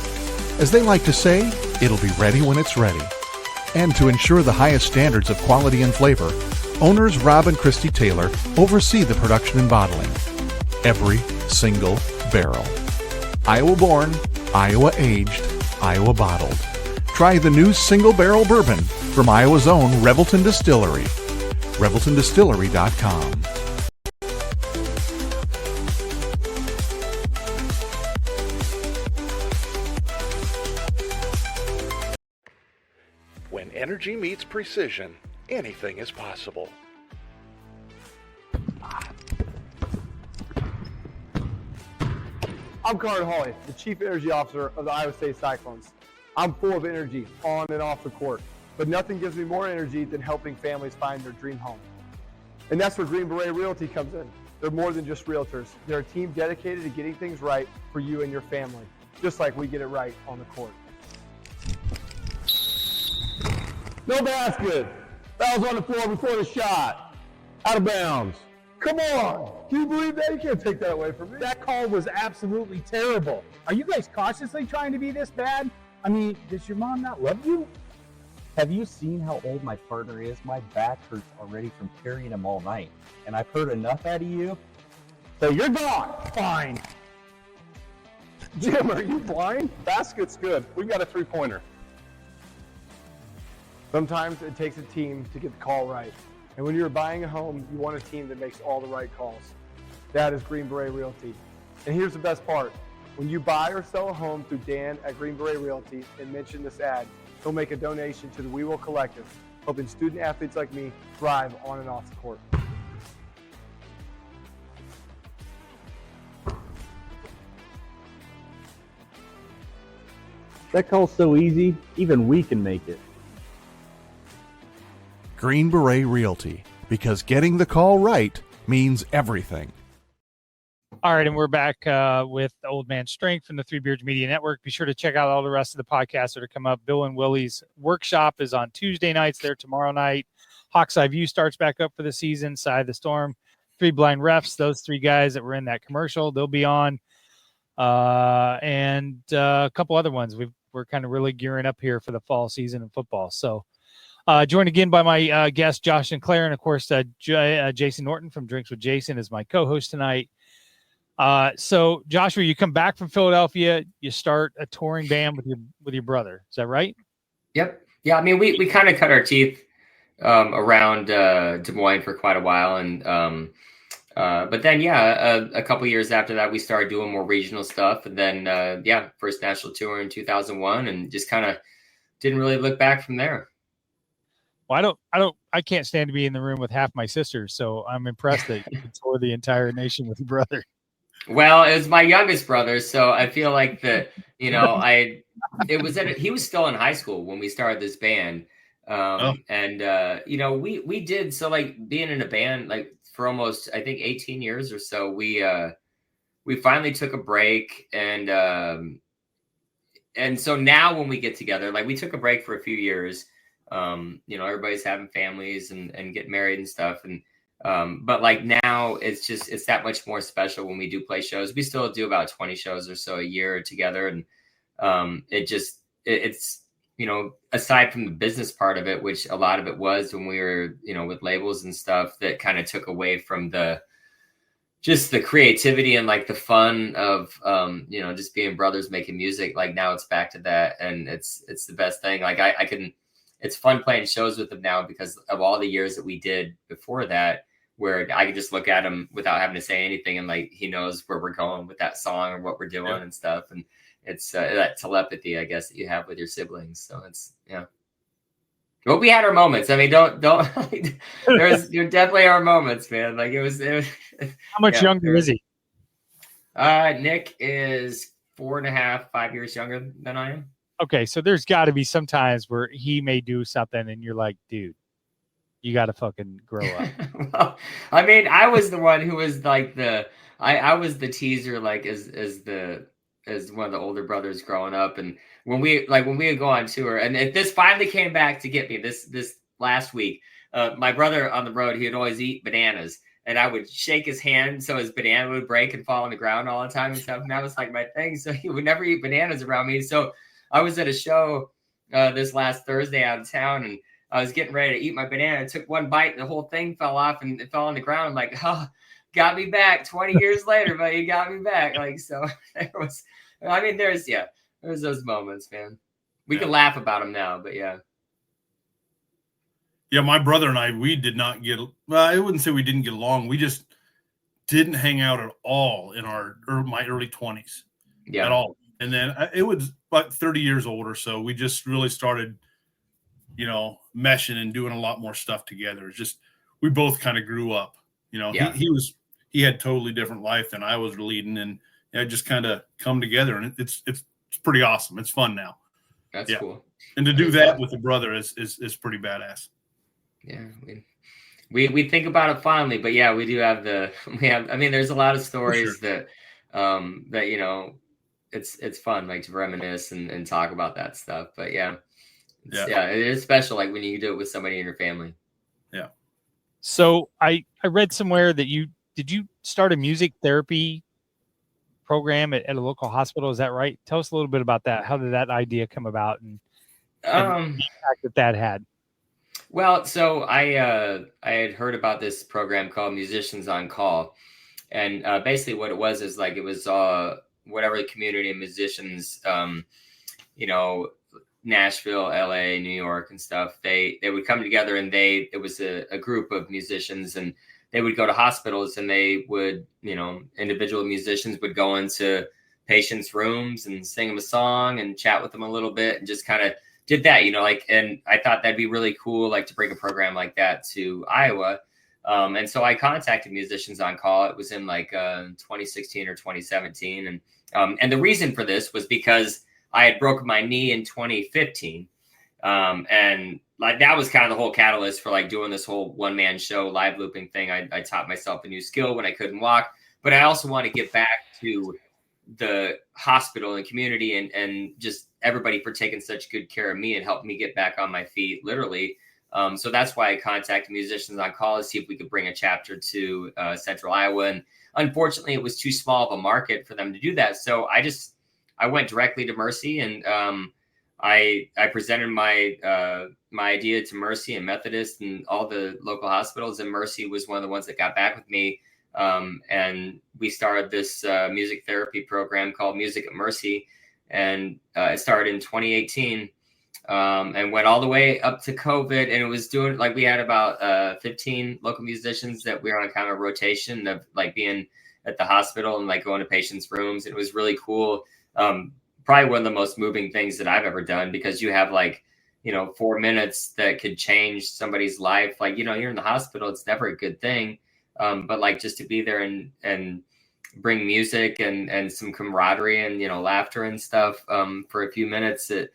As they like to say, it'll be ready when it's ready. And to ensure the highest standards of quality and flavor, owners Rob and Christy Taylor oversee the production and bottling. Every single barrel. Iowa born, Iowa aged, Iowa bottled. Try the new single barrel bourbon from Iowa's own Revelton Distillery. ReveltonDistillery.com. When energy meets precision, anything is possible. I'm Carter Hawley, the Chief Energy Officer of the Iowa State Cyclones. I'm full of energy on and off the court, but nothing gives me more energy than helping families find their dream home. And that's where Beret Realty comes in. They're more than just realtors. They're a team dedicated to getting things right for you and your family, just like we get it right on the court. No basket. Fouls on the floor before the shot. Out of bounds. Come on. Can you believe that? You can't take that away from me. That call was absolutely terrible. Are you guys cautiously trying to be this bad? I mean, does your mom not love you? Have you seen how old my partner is? My back hurts already from carrying him all night. And I've heard enough out of you. So you're gone. Fine. Jim, are you blind? Basket's good. We've got a three-pointer. Sometimes it takes a team to get the call right. And when you're buying a home, you want a team that makes all the right calls. That is Beret Realty. And here's the best part. When you buy or sell a home through Dan at Beret Realty and mention this ad, he'll make a donation to the We Will Collective, helping student athletes like me thrive on and off the court. That call's so easy, even we can make it. Green Beret Realty, because getting the call right means everything. All right, and we're back with Old Man Strength from the Three Beards Media Network. Be sure to check out all the rest of the podcasts that are coming up. Bill and Willie's workshop is on Tuesday nights there tomorrow night. Hawk's Eye View starts back up for the season. Side of the Storm, Three Blind Refs, those 3 guys that were in that commercial, they'll be on. And a couple other ones. We're kind of really gearing up here for the fall season in football. So joined again by my guest, Josh Sinclair, and of course, Jason Norton from Drinks with Jason is my co-host tonight. So Joshua, you come back from Philadelphia, you start a touring band with your brother. Is that right? Yep. Yeah. I mean, we kind of cut our teeth around Des Moines for quite a while. And but then, a couple years after that, we started doing more regional stuff. And then, first national tour in 2001 and just kind of didn't really look back from there. Well, I can't stand to be in the room with half my sisters. So I'm impressed that you could tour the entire nation with your brother. Well, it was my youngest brother, so I feel like You know, he was still in high school when we started this band. And you know, we did, so like being in a band, like for almost, I think 18 years or so, we finally took a break. And so now when we get together, like we took a break for a few years, you know, everybody's having families and getting married and stuff. And, but like now it's that much more special when we do play shows. We still do about 20 shows or so a year together. And, it's, you know, aside from the business part of it, which a lot of it was when we were, you know, with labels and stuff, that kind of took away from just the creativity and like the fun of, you know, just being brothers making music. Like now it's back to that. And it's the best thing. Like it's fun playing shows with him now because of all the years that we did before that, where I could just look at him without having to say anything. And like, he knows where we're going with that song or what we're doing and stuff. And it's that telepathy, I guess, that you have with your siblings. So it's, yeah. But we had our moments. I mean, don't, there definitely are moments, man. Like it was how much younger is he? Nick is 4.5, 5 years younger than I am. Okay. So there's gotta be some times where he may do something and you're like, dude, you got to fucking grow up. Well, I mean, I was the one who was like I was the teaser, like as one of the older brothers growing up. And when we would go on tour, and this finally came back to get me this last week, my brother on the road, he would always eat bananas, and I would shake his hand so his banana would break and fall on the ground all the time and stuff. And that was like my thing. So he would never eat bananas around me. So I was at a show this last Thursday out of town, and I was getting ready to eat my banana. I took one bite and the whole thing fell off and it fell on the ground. I'm like, oh, got me back 20 years later, but you got me back. Like, so there's those moments, man. We can laugh about them now, but yeah. Yeah, my brother and I, we did not get, well, I wouldn't say we didn't get along. We just didn't hang out at all in my early 20s at all. And then it was like 30 years old or so. We just really started, you know, meshing and doing a lot more stuff together. It's just, we both kind of grew up, you know, he had totally different life than I was leading, and it just kind of come together, and it's pretty awesome. It's fun now. That's cool. And to do that with a brother is pretty badass. Yeah. We think about it fondly, but yeah, we have, I mean, there's a lot of stories that, you know, it's fun, like to reminisce and talk about that stuff. But yeah, it is special. Like when you do it with somebody in your family. Yeah. So I read somewhere that did you start a music therapy program at a local hospital? Is that right? Tell us a little bit about that. How did that idea come about, and the impact that had? Well, so I had heard about this program called Musicians on Call, and basically what it was is like, it was whatever the community of musicians, you know, Nashville, LA, New York and stuff, they would come together, and it was a group of musicians, and they would go to hospitals, and they would, you know, individual musicians would go into patients' rooms and sing them a song and chat with them a little bit, and just kind of did that, you know, like, and I thought that'd be really cool, like to bring a program like that to Iowa. And so I contacted Musicians on Call. It was in like 2016 or 2017. And the reason for this was because I had broken my knee in 2015. And like, that was kind of the whole catalyst for like doing this whole one-man show live looping thing. I taught myself a new skill when I couldn't walk, but I also want to get back to the hospital and community and just everybody for taking such good care of me and helped me get back on my feet, literally. So that's why I contacted Musicians on Call to see if we could bring a chapter to Central Iowa. And unfortunately, it was too small of a market for them to do that. So I went directly to Mercy, and I presented my idea to Mercy and Methodist and all the local hospitals, and Mercy was one of the ones that got back with me. And we started this music therapy program called Music at Mercy, and it started in 2018 and went all the way up to COVID. And it was doing, like, we had about 15 local musicians that we were on kind of a rotation of like being at the hospital and like going to patients' rooms. It was really cool. Probably one of the most moving things that I've ever done, because you have like, you know, 4 minutes that could change somebody's life. Like, you know, you're in the hospital, it's never a good thing. But like just to be there and bring music and some camaraderie and, laughter and stuff for a few minutes, it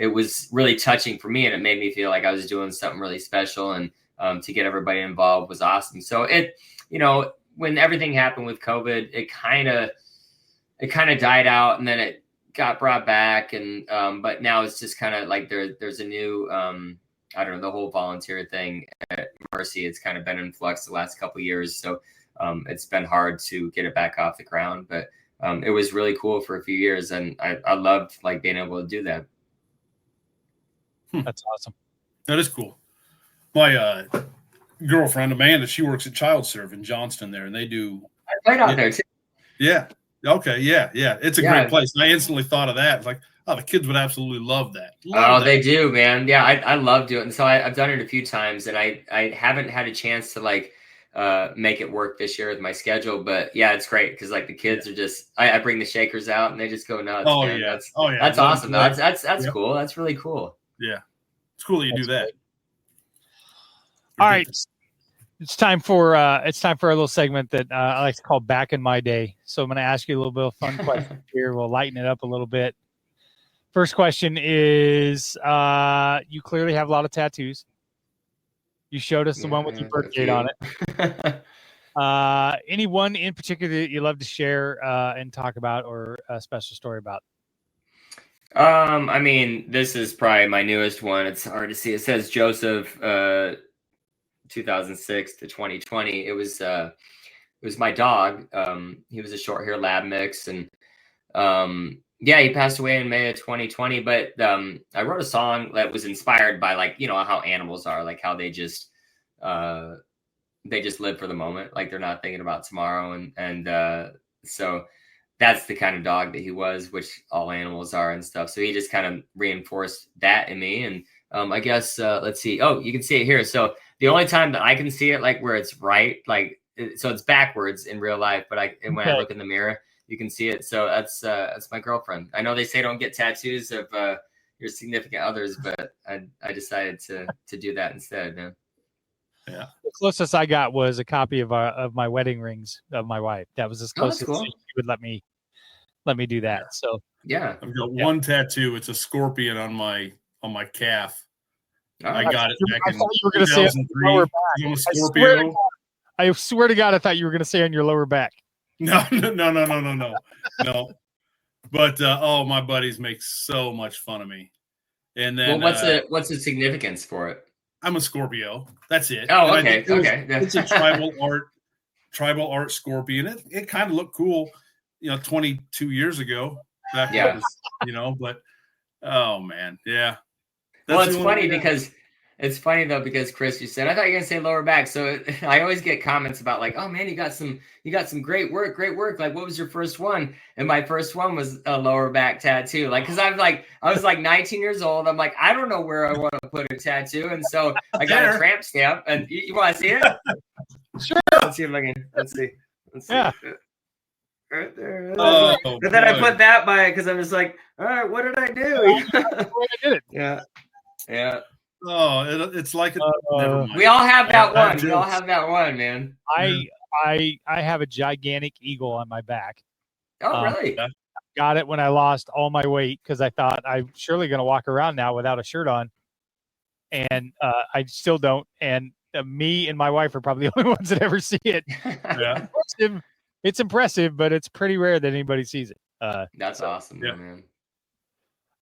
was really touching for me, and it made me feel like I was doing something really special, and to get everybody involved was awesome. So when everything happened with COVID, it kind of died out, and then it got brought back, and but now it's just kind of like there's a new I don't know, the whole volunteer thing at Mercy. It's kind of been in flux the last couple of years, so it's been hard to get it back off the ground, but it was really cool for a few years, and I loved like being able to do that. That's awesome. That is cool. My girlfriend Amanda, she works at Child Serve in Johnston there, and they do. I played out there too. Yeah. Okay. Yeah. It's a great place. And I instantly thought of that. It's like, oh, the kids would absolutely love that. They do, man. Yeah, I love doing it. And so I've done it a few times, and I haven't had a chance to like make it work this year with my schedule. But yeah, it's great because like the kids are just I bring the shakers out and they just go nuts. Oh, man. yeah. That's awesome. That's cool. That's really cool. Yeah. It's cool that you do that. All right. It's time for a little segment that I like to call Back in My Day. So I'm going to ask you a little bit of fun questions here. We'll lighten it up a little bit. First question is, you clearly have a lot of tattoos. You showed us the one with your birth date on it. Anyone in particular that you love to share and talk about, or a special story about? I mean, this is probably my newest one. It's hard to see. It says Joseph 2006 to 2020. It was my dog. He was a short hair lab mix, and he passed away in May of 2020. But I wrote a song that was inspired by like, how animals are, like how they just live for the moment, like they're not thinking about tomorrow, and so that's the kind of dog that he was, which all animals are and stuff. So he just kind of reinforced that in me. And I guess, let's see. Oh, you can see it here. So the only time that I can see it, like where it's right, like, so it's backwards in real life, but when I look in the mirror, you can see it. So that's my girlfriend. I know they say don't get tattoos of your significant others, but I decided to do that instead. Man. Yeah. The closest I got was a copy of my wedding rings of my wife. That was as close as she would let me do that. So yeah, I've got one tattoo. It's a scorpion on my calf. I got it back in 2003. I'm a Scorpio. I swear to God, I thought you were going to say on your lower back. No. But my buddies make so much fun of me. And then, what's the significance for it? I'm a Scorpio. That's it. Oh, okay. It's a tribal art scorpion. It kind of looked cool, 22 years ago. Back when it was, but oh man, yeah. Well, it's funny because Chris, you said I thought you were gonna say lower back. So I always get comments about like, oh man, you got some great work. Like, what was your first one? And my first one was a lower back tattoo. Like, because I was like 19 years old. I'm like, I don't know where I want to put a tattoo, and so I got a tramp stamp. And you want to see it? Sure. Let's see if I can. Let's see. Yeah. Right there. And then I put that by it because I was like, all right, what did I do? I did it. Yeah. Oh, it's like never mind. We all have that one. We all have that one, man. I have a gigantic eagle on my back. Oh, really? Got it when I lost all my weight because I thought I'm surely going to walk around now without a shirt on, and I still don't. And me and my wife are probably the only ones that ever see it. Yeah. It's impressive, but it's pretty rare that anybody sees it. That's awesome, man.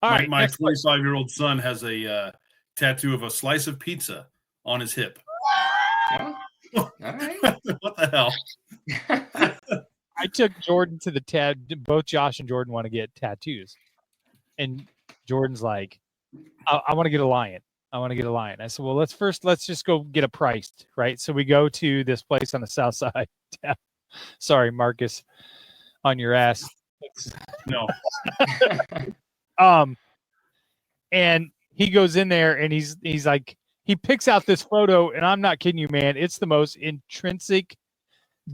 All right, my 25-year-old son has a tattoo of a slice of pizza on his hip. Yeah. All right. What the hell? I took Jordan to the both Josh and Jordan want to get tattoos. And Jordan's like, I want to get a lion. I said, well, let's just go get a price, right? So we go to this place on the south side. Sorry, Marcus, on your ass. No. And he goes in there and he's like, he picks out this photo, and I'm not kidding you, man. It's the most intrinsic,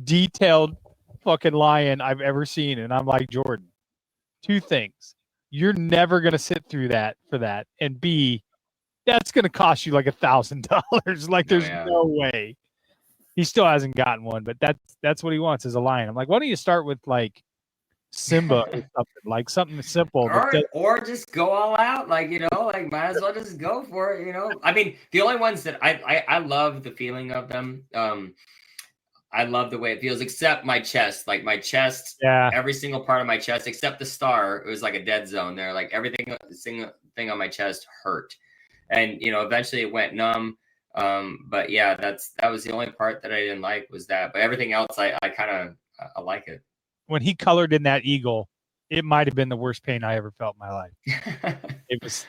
detailed fucking lion I've ever seen. And I'm like, Jordan, two things. You're never going to sit through that for that. And B, that's going to cost you like $1,000. Like, there's no way. He still hasn't gotten one, but that's what he wants is a lion. I'm like, why don't you start with like Simba or something, like something simple. Or just go all out, like, like might as well just go for it, I mean, the only ones that I love the feeling of them. I love the way it feels, except my chest. Like my chest, every single part of my chest, except the star, it was like a dead zone there. Like everything, single thing on my chest hurt, and eventually it went numb. But yeah, that was the only part that I didn't like was that. But everything else, I kind of like it. When he colored in that eagle, it might have been the worst pain I ever felt in my life. It was,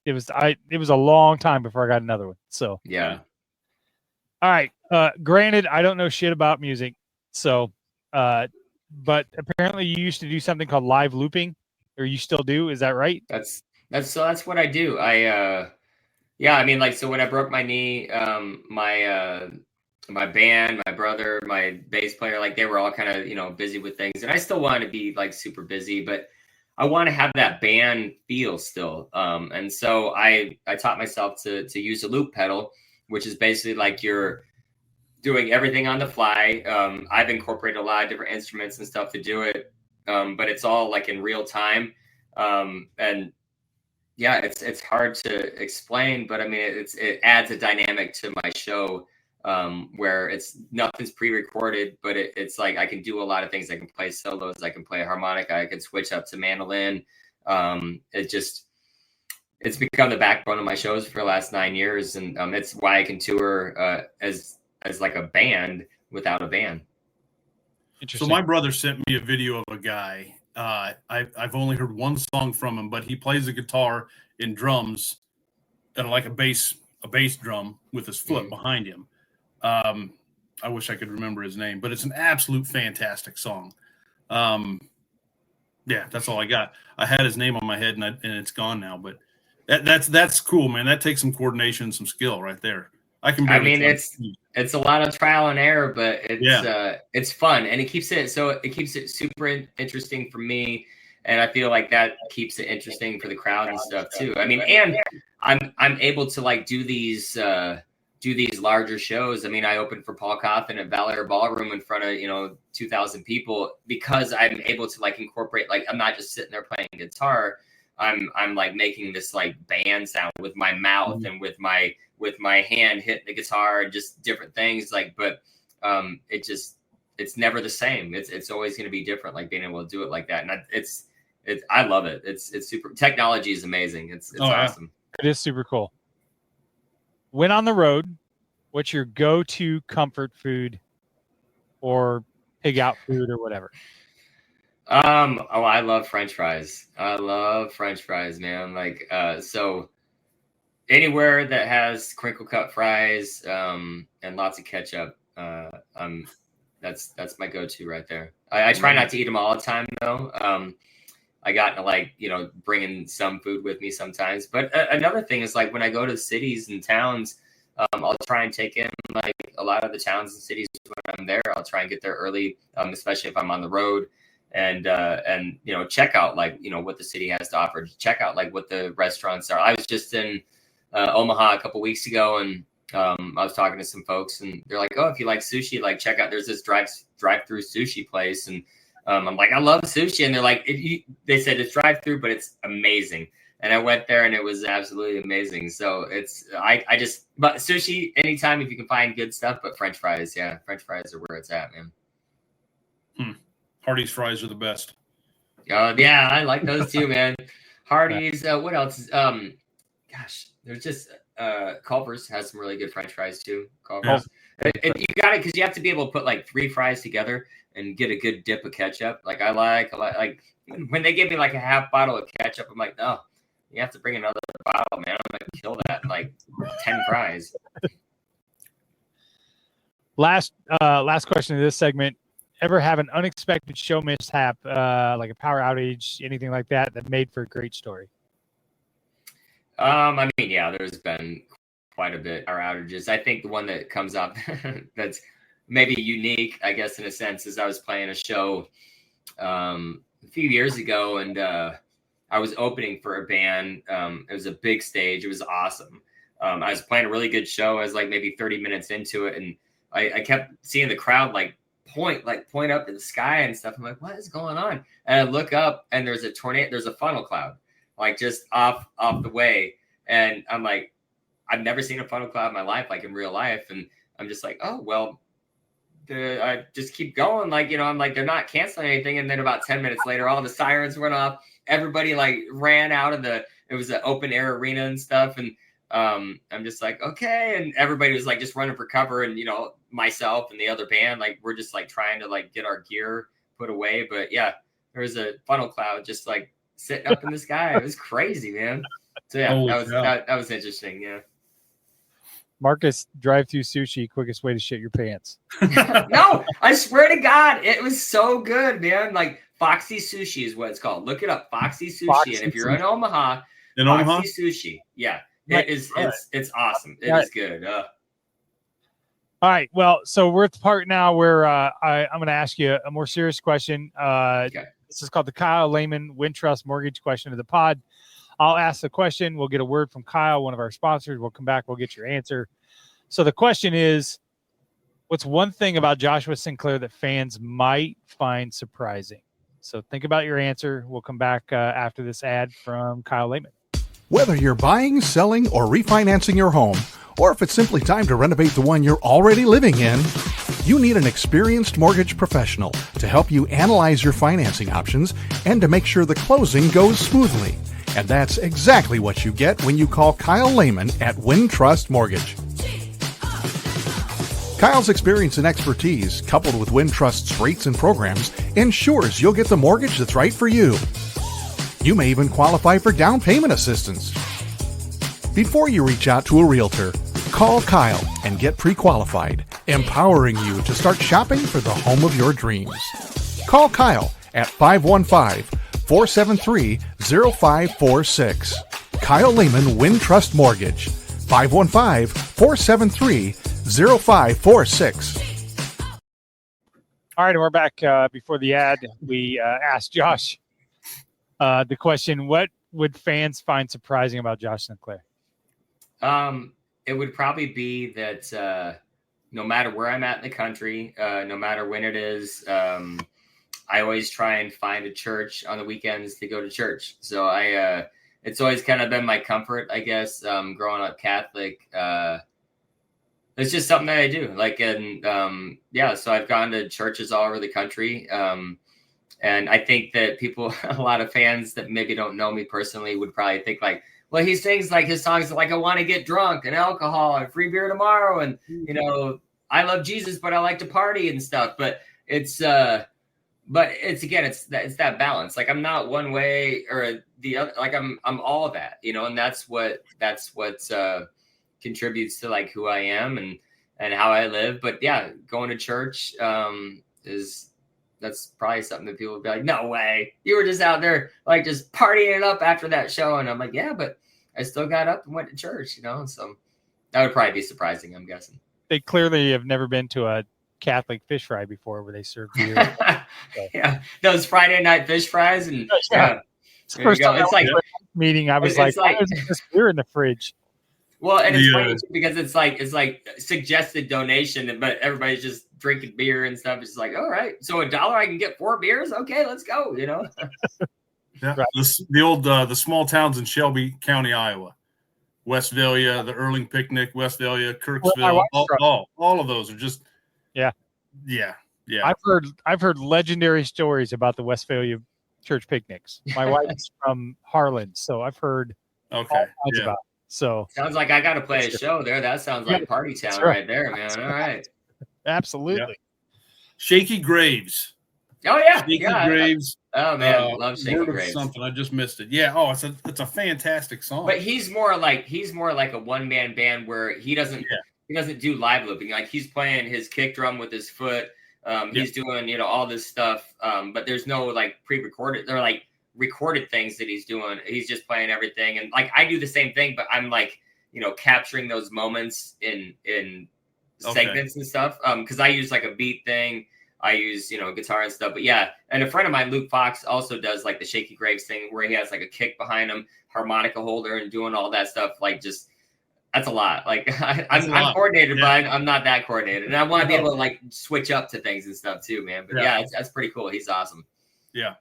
it was a long time before I got another one. So yeah. All right. Granted, I don't know shit about music, so, but apparently you used to do something called live looping, or you still do. Is that right? That's what I do. I mean, like, so when I broke my knee, my band, my brother, my bass player, like they were all kind of, busy with things, and I still wanted to be like super busy, but I want to have that band feel still. And so I taught myself to use a loop pedal, which is basically like you're doing everything on the fly. I've incorporated a lot of different instruments and stuff to do it. But it's all like in real time. And yeah, it's hard to explain, but I mean, it adds a dynamic to my show, where nothing's pre-recorded, but it's like I can do a lot of things. I can play solos, I can play a harmonica, I can switch up to mandolin. It's become the backbone of my shows for the last 9 years, and it's why I can tour as like a band without a band. So my brother sent me a video of a guy. I've only heard one song from him, but he plays the guitar and drums, and like a bass drum with his foot behind him. I wish I could remember his name, but it's an absolute fantastic song. Yeah, that's all I got. I had his name on my head, and it's gone now. But that's cool, man. That takes some coordination, some skill right there. I mean, it's a lot of trial and error, but it's fun, and it keeps it super interesting for me, and I feel like that keeps it interesting for the crowd and stuff too. I mean, and I'm able to like do these larger shows. I mean, I opened for Paul Coffin at Valor Ballroom in front of 2,000 people because I'm able to like incorporate, like I'm not just sitting there playing guitar. I'm like making this like band sound with my mouth and with my hand hitting the guitar and just different things, like, but it's never the same. It's always going to be different, like being able to do it like that. And I love it. It's super. Technology is amazing. It's awesome. It is super cool. When on the road, what's your go-to comfort food or pig out food or whatever? I love French fries. I love French fries, man. Like, so anywhere that has crinkle cut fries, and lots of ketchup, that's my go-to right there. I try not to eat them all the time though. I got to like, bringing some food with me sometimes, but another thing is like when I go to cities and towns, I'll try and take in like a lot of the towns and cities when I'm there. I'll try and get there early, especially if I'm on the road. And check out like what the city has to offer. Check out like what the restaurants are. I was just in Omaha a couple weeks ago, and I was talking to some folks, and they're like, "Oh, if you like sushi, like check out. There's this drive-through sushi place." And I'm like, "I love sushi," and they're like, "They said it's drive-through, but it's amazing." And I went there, and it was absolutely amazing. So but sushi anytime if you can find good stuff. But French fries, French fries are where it's at, man. Hardee's fries are the best. Yeah, I like those too, man. Hardee's. What else? Gosh, there's just Culver's has some really good French fries too. Culver's. Yeah. You got it because you have to be able to put like 3 fries together and get a good dip of ketchup. Like I like when they give me like a half bottle of ketchup, I'm like, no, you have to bring another bottle, man. I'm gonna kill that in like 10 fries. Last question of this segment. Ever have an unexpected show mishap, like a power outage, anything like that made for a great story? I mean, yeah, there's been quite a bit of power outages. I think the one that comes up that's maybe unique, I guess, in a sense, is I was playing a show a few years ago, and I was opening for a band. It was a big stage. It was awesome. I was playing a really good show. I was like maybe 30 minutes into it, and I kept seeing the crowd like point up to the sky and stuff. I'm like, what is going on? And I look up, and there's a tornado. There's a funnel cloud, like just off the way. And I'm like, I've never seen a funnel cloud in my life, like in real life. And I'm just like, oh well. I just keep going, like, you know, I'm like, they're not canceling anything. And then about 10 minutes later, all the sirens went off. Everybody like ran out of it was an open air arena and stuff. And I'm just like, okay. And everybody was like just running for cover. And, you know, myself and the other band, like, we're just like trying to like get our gear put away. But yeah, there was a funnel cloud just like sitting up in the sky. It was crazy, man. So yeah, that was interesting. Yeah. Marcus, drive-through sushi, quickest way to shit your pants. No, I swear to God, it was so good, man. Like Foxy Sushi is what it's called. Look it up, Foxy Sushi. And if you're in Omaha, Foxy Sushi, yeah, it is. It's awesome. It is good. All right, well, so we're at the part now where I'm going to ask you a more serious question. Okay. This is called the Kyle Lehman Wintrust Mortgage question of the pod. I'll ask the question. We'll get a word from Kyle, one of our sponsors. We'll come back. We'll get your answer. So the question is, what's one thing about Joshua Sinclair that fans might find surprising? So think about your answer. We'll come back after this ad from Kyle Lehman. Whether you're buying, selling, or refinancing your home, or if it's simply time to renovate the one you're already living in, you need an experienced mortgage professional to help you analyze your financing options and to make sure the closing goes smoothly. And that's exactly what you get when you call Kyle Lehman at Wintrust Mortgage. Kyle's experience and expertise, coupled with Wintrust's rates and programs, ensures you'll get the mortgage that's right for you. You may even qualify for down payment assistance. Before you reach out to a realtor, call Kyle and get pre-qualified, empowering you to start shopping for the home of your dreams. Call Kyle at 515-473-0546. Kyle Lehman Wintrust Mortgage, 515-473-0546. All right, and we're back. Before the ad, we asked Josh the question, what would fans find surprising about Josh Sinclair? It would probably be that no matter where I'm at in the country, no matter when it is, I always try and find a church on the weekends to go to church. So it's always kind of been my comfort, I guess, growing up Catholic. It's just something that I do. Like, and so I've gone to churches all over the country. And I think that people, a lot of fans that maybe don't know me personally would probably think like, well, he sings like his songs like, I want to get drunk and alcohol and free beer tomorrow. And, you know, I love Jesus, but I like to party and stuff. But it's that balance. Like, I'm not one way or the other. Like, I'm all that, you know, and that's what contributes to like who I am and how I live. But yeah, going to church that's probably something that people would be like, no way, you were just out there like just partying it up after that show. And I'm like, yeah, but I still got up and went to church, you know. So that would probably be surprising, I'm guessing. They clearly have never been to a Catholic fish fry before where they serve beer. So. Yeah, those Friday night fish fries and it's the first time it's like meeting. I was like, why is this beer in the fridge? Well, and it's funny too, because it's like suggested donation, but everybody's just drinking beer and stuff. It's like, all right, so $1 I can get 4 beers. Okay, let's go. You know. Yeah, right. The small towns in Shelby County, Iowa, Westphalia, the Erling Picnic, Westphalia, Kirksville, all of those are just yeah. I've heard legendary stories about the Westphalia church picnics. My wife's from Harlan, so I've heard all kinds about it. So sounds like I got to play a show there. That sounds like party town right there, man. All right, absolutely. Yeah. Shaky Graves. Oh yeah, Shaky Graves. Oh man, love Shaky Graves. Something I just missed it. Yeah. Oh, it's a fantastic song. But he's more like a one man band where he doesn't do live looping. Like he's playing his kick drum with his foot. He's doing all this stuff. But there's no like pre-recorded. They're like recorded things that he's doing. He's just playing everything. And like I do the same thing, but I'm like capturing those moments in segments and stuff. Because I use like a beat thing. I use, guitar and stuff, but yeah. And a friend of mine, Luke Fox, also does like the Shaky Graves thing where he has like a kick behind him, harmonica holder and doing all that stuff. Like That's a lot. Like That's a I'm lot. coordinated, Yeah. but I'm not that coordinated. And I want to be able to like switch up to things and stuff too, man. But yeah, that's pretty cool. He's awesome. Yeah.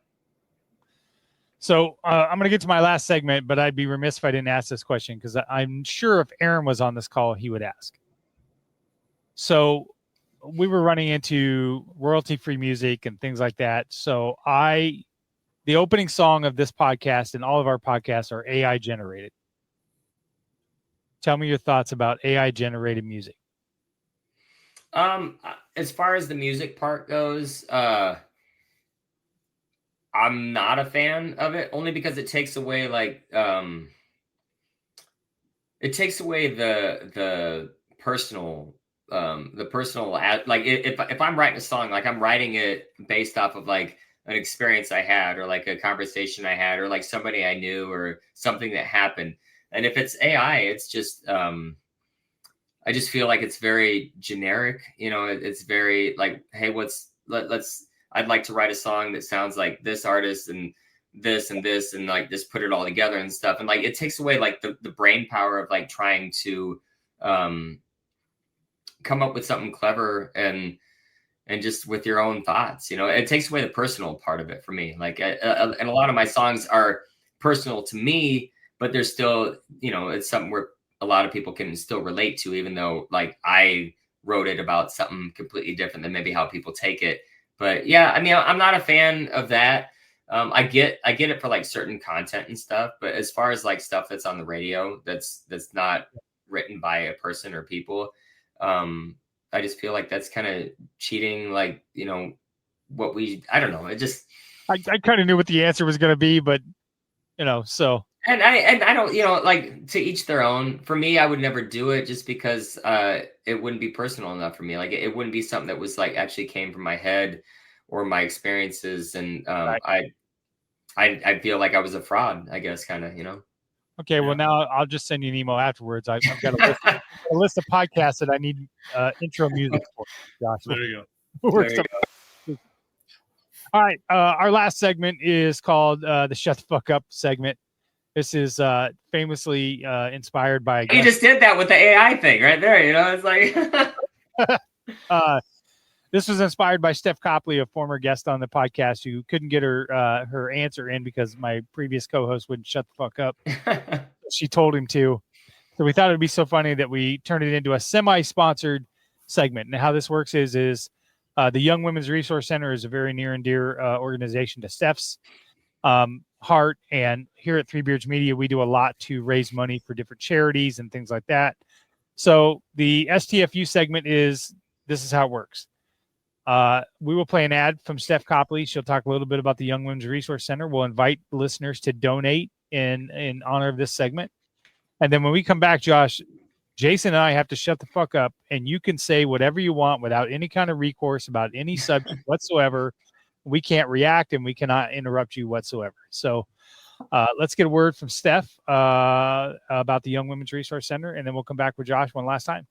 So I'm going to get to my last segment, but I'd be remiss if I didn't ask this question because I'm sure if Aaron was on this call, he would ask. So we were running into royalty-free music and things like that. So the opening song of this podcast and all of our podcasts are AI generated. Tell me your thoughts about AI generated music. As far as the music part goes, I'm not a fan of it only because it takes away like the personal like if I'm writing a song, like I'm writing it based off of like an experience I had or like a conversation I had or like somebody I knew or something that happened. And if it's AI, it's just I just feel like it's very generic. You know, it's very like, hey, I'd like to write a song that sounds like this artist and this and like just put it all together and stuff. And like it takes away like the brain power of like trying to come up with something clever and just with your own thoughts. You know, it takes away the personal part of it for me. Like and a lot of my songs are personal to me, but there's still, you know, it's something where a lot of people can still relate to, even though like I wrote it about something completely different than maybe how people take it. But yeah, I mean, I'm not a fan of that. I get it for like certain content and stuff, but as far as like stuff that's on the radio, that's not written by a person or people, I just feel like that's kind of cheating. Like, you know, I don't know. It just, I kind of knew what the answer was going to be, but you know, so. And I don't, you know, like to each their own. For me, I would never do it just because it wouldn't be personal enough for me. Like it wouldn't be something that was like actually came from my head or my experiences. And right. I feel like I was a fraud, I guess, kind of, you know. Okay, well now I'll just send you an email afterwards. I've got a list of podcasts that I need intro music for. Josh, there you go. There you go. All right, our last segment is called the "Shut the Fuck Up" segment. This is famously inspired by. You just did that with the AI thing right there. You know, it's like. This was inspired by Steph Copley, a former guest on the podcast who couldn't get her answer in because my previous co-host wouldn't shut the fuck up. She told him to. So we thought it'd be so funny that we turned it into a semi-sponsored segment. And how this works is the Young Women's Resource Center is a very near and dear organization to Steph's heart. And here at Three Beards Media, we do a lot to raise money for different charities and things like that. So the STFU segment this is how it works. We will play an ad from Steph Copley. She'll talk a little bit about the Young Women's Resource Center. We'll invite listeners to donate in honor of this segment. And then when we come back, Josh, Jason and I have to shut the fuck up, and you can say whatever you want without any kind of recourse about any subject whatsoever. We can't react and we cannot interrupt you whatsoever. So let's get a word from Steph about the Young Women's Resource Center, and then we'll come back with Josh one last time.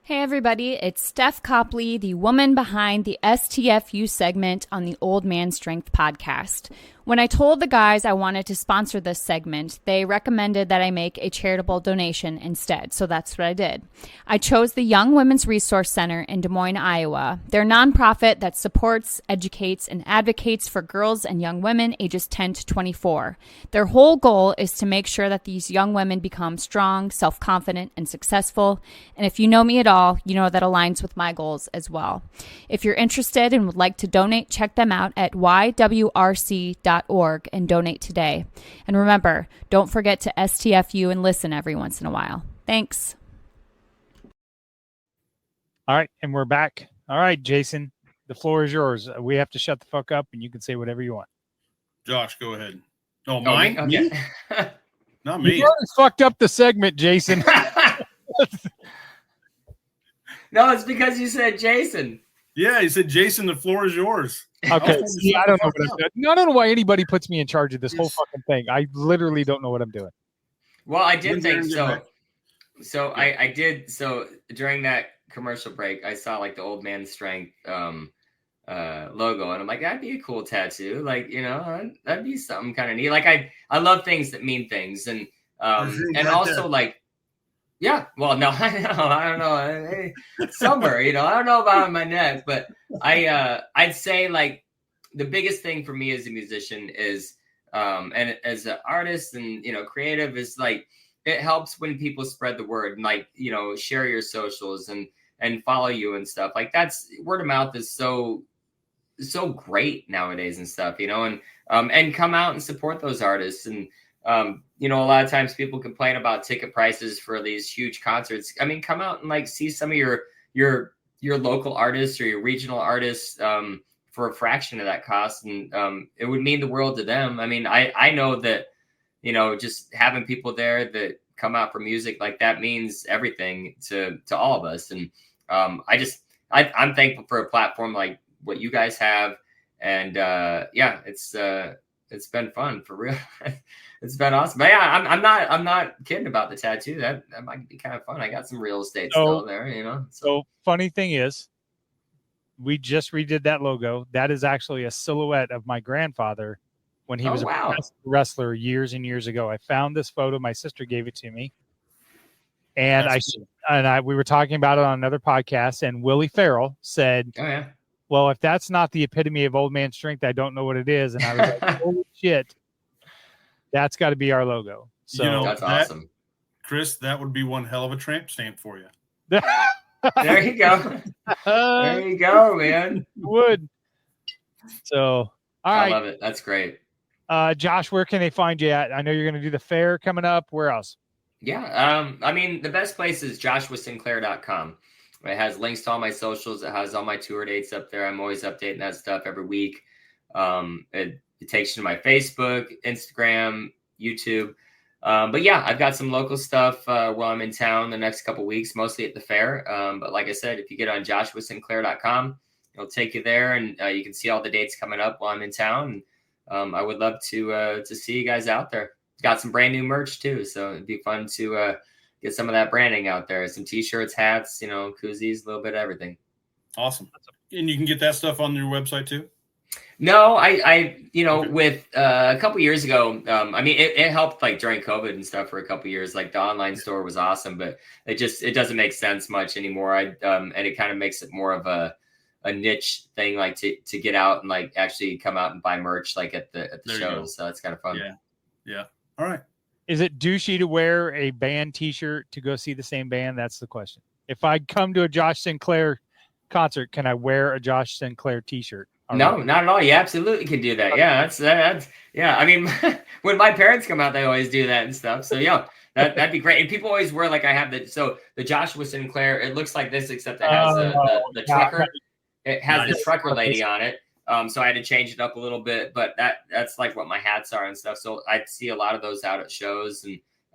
Hey everybody, it's Steph Copley, the woman behind the STFU segment on the Old Man Strength podcast. When I told the guys I wanted to sponsor this segment, they recommended that I make a charitable donation instead, so that's what I did. I chose the Young Women's Resource Center in Des Moines, Iowa. They're a nonprofit that supports, educates, and advocates for girls and young women ages 10 to 24. Their whole goal is to make sure that these young women become strong, self-confident, and successful. And if you know me at all, you know that aligns with my goals as well. If you're interested and would like to donate, check them out at ywrc.org and donate today. And remember, don't forget to STFU and listen every once in a while. Thanks. All right, and we're back. All right, Jason, the floor is yours. We have to shut the fuck up, and you can say whatever you want. Josh, go ahead. Oh, mine? Okay. Not me. You already fucked up the segment, Jason. No, it's because you said Jason. Yeah, you said Jason, the floor is yours. Okay, see, I don't know what I'm doing. I don't know why anybody puts me in charge of this whole fucking thing. I literally don't know what I'm doing. Well, I did think so. So I did. So during that commercial break, I saw like the Old Man Strength logo, and I'm like, that'd be a cool tattoo. Like, you know, that'd be something kind of neat. Like I love things that mean things, and also like Yeah. Well, no, I don't know. Hey, somewhere, I don't know about on my neck, but I'd say like the biggest thing for me as a musician is, and as an artist and, creative is like, it helps when people spread the word and like, share your socials and follow you and stuff. Like that's word of mouth is so great nowadays and stuff, and come out and support those artists. And, a lot of times people complain about ticket prices for these huge concerts. I mean, come out and like see some of your local artists or your regional artists, for a fraction of that cost. And, it would mean the world to them. I mean, I know that, just having people there that come out for music, like that means everything to all of us. And, I'm thankful for a platform like what you guys have. And, it's been fun for real. It's been awesome. But yeah, I'm not kidding about the tattoo. That might be kind of fun. I got some real estate still there, So funny thing is, we just redid that logo. That is actually a silhouette of my grandfather when he was a wrestler years and years ago. I found this photo. My sister gave it to me. And we were talking about it on another podcast, and Willie Farrell said, "Oh yeah, well, if that's not the epitome of old man strength, I don't know what it is." And I was like, holy shit, that's got to be our logo. So that's awesome. Chris, that would be one hell of a tramp stamp for you. There you go. There you go, man. Would. So, I love it. That's great. Josh, where can they find you at? I know you're going to do the fair coming up. Where else? Yeah. I mean, the best place is joshuasinclair.com. It has links to all my socials. It has all my tour dates up there. I'm always updating that stuff every week. It takes you to my Facebook, Instagram, YouTube. But yeah, I've got some local stuff while I'm in town the next couple weeks, mostly at the fair. But like I said, if you get on joshuasinclair.com, it'll take you there, and you can see all the dates coming up while I'm in town. And I would love to see you guys out there. Got some brand new merch too, so it'd be fun to get some of that branding out there. Some t-shirts, hats, koozies, a little bit of everything. Awesome. And you can get that stuff on your website too? No, I with a couple years ago, I mean, it helped like during COVID and stuff for a couple years. Like the online store was awesome, but it doesn't make sense much anymore. And it kind of makes it more of a niche thing, like to get out and like actually come out and buy merch like at the shows. So it's kind of fun. Yeah. All right. Is it douchey to wear a band t-shirt to go see the same band? That's the question. If I come to a Josh Sinclair concert, can I wear a Josh Sinclair t-shirt? No, not at all. You absolutely can do that. Yeah, that's yeah. I mean, when my parents come out, they always do that and stuff. So yeah, that'd be great. And people always wear like I have the Joshua Sinclair. It looks like this, except it has the trucker. It has the trucker lady on it. So I had to change it up a little bit, but that's like what my hats are and stuff. So I see a lot of those out at shows,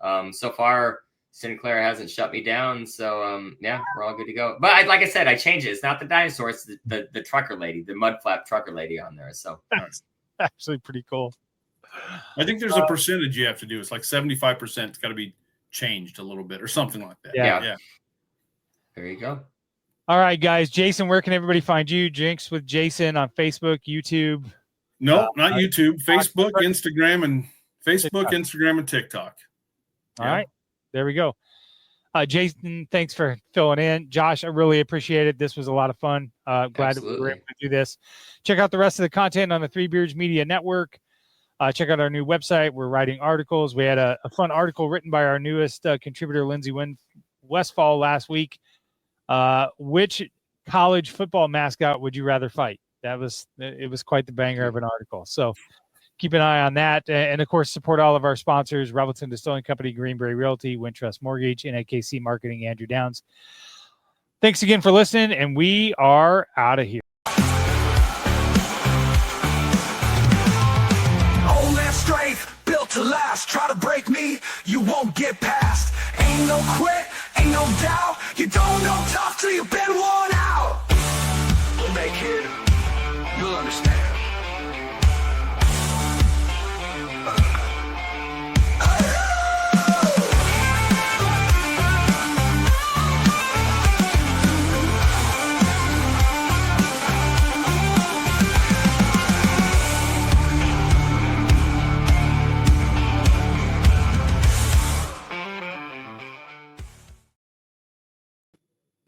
and so far Sinclair hasn't shut me down. So yeah, we're all good to go. But like I said, I changed it. It's not the dinosaur; it's the trucker lady, the mud flap trucker lady on there. So that's actually pretty cool. I think there's a percentage you have to do. It's like 75%. It's got to be changed a little bit or something like that. Yeah. There you go. All right, guys. Jason, where can everybody find you? Drinks with Jason on Facebook, YouTube. No, not YouTube. Facebook, Instagram, and TikTok. All right. There we go. Jason, thanks for filling in. Josh, I really appreciate it. This was a lot of fun. Glad that we were able to do this. Check out the rest of the content on the Three Beards Media Network. Check out our new website. We're writing articles. We had a fun article written by our newest contributor, Lindsay Westfall, last week. Which college football mascot would you rather fight? It was quite the banger of an article. So keep an eye on that. And of course, support all of our sponsors, Revelton Distilling Company, Beret Realty, Wintrust Mortgage, and AKC Marketing, Andrew Downs. Thanks again for listening, and we are out of here. Old man strength, built to last. Try to break me, you won't get past. Ain't no quit, ain't no doubt. You don't know tough till you've been worn out. We'll make it.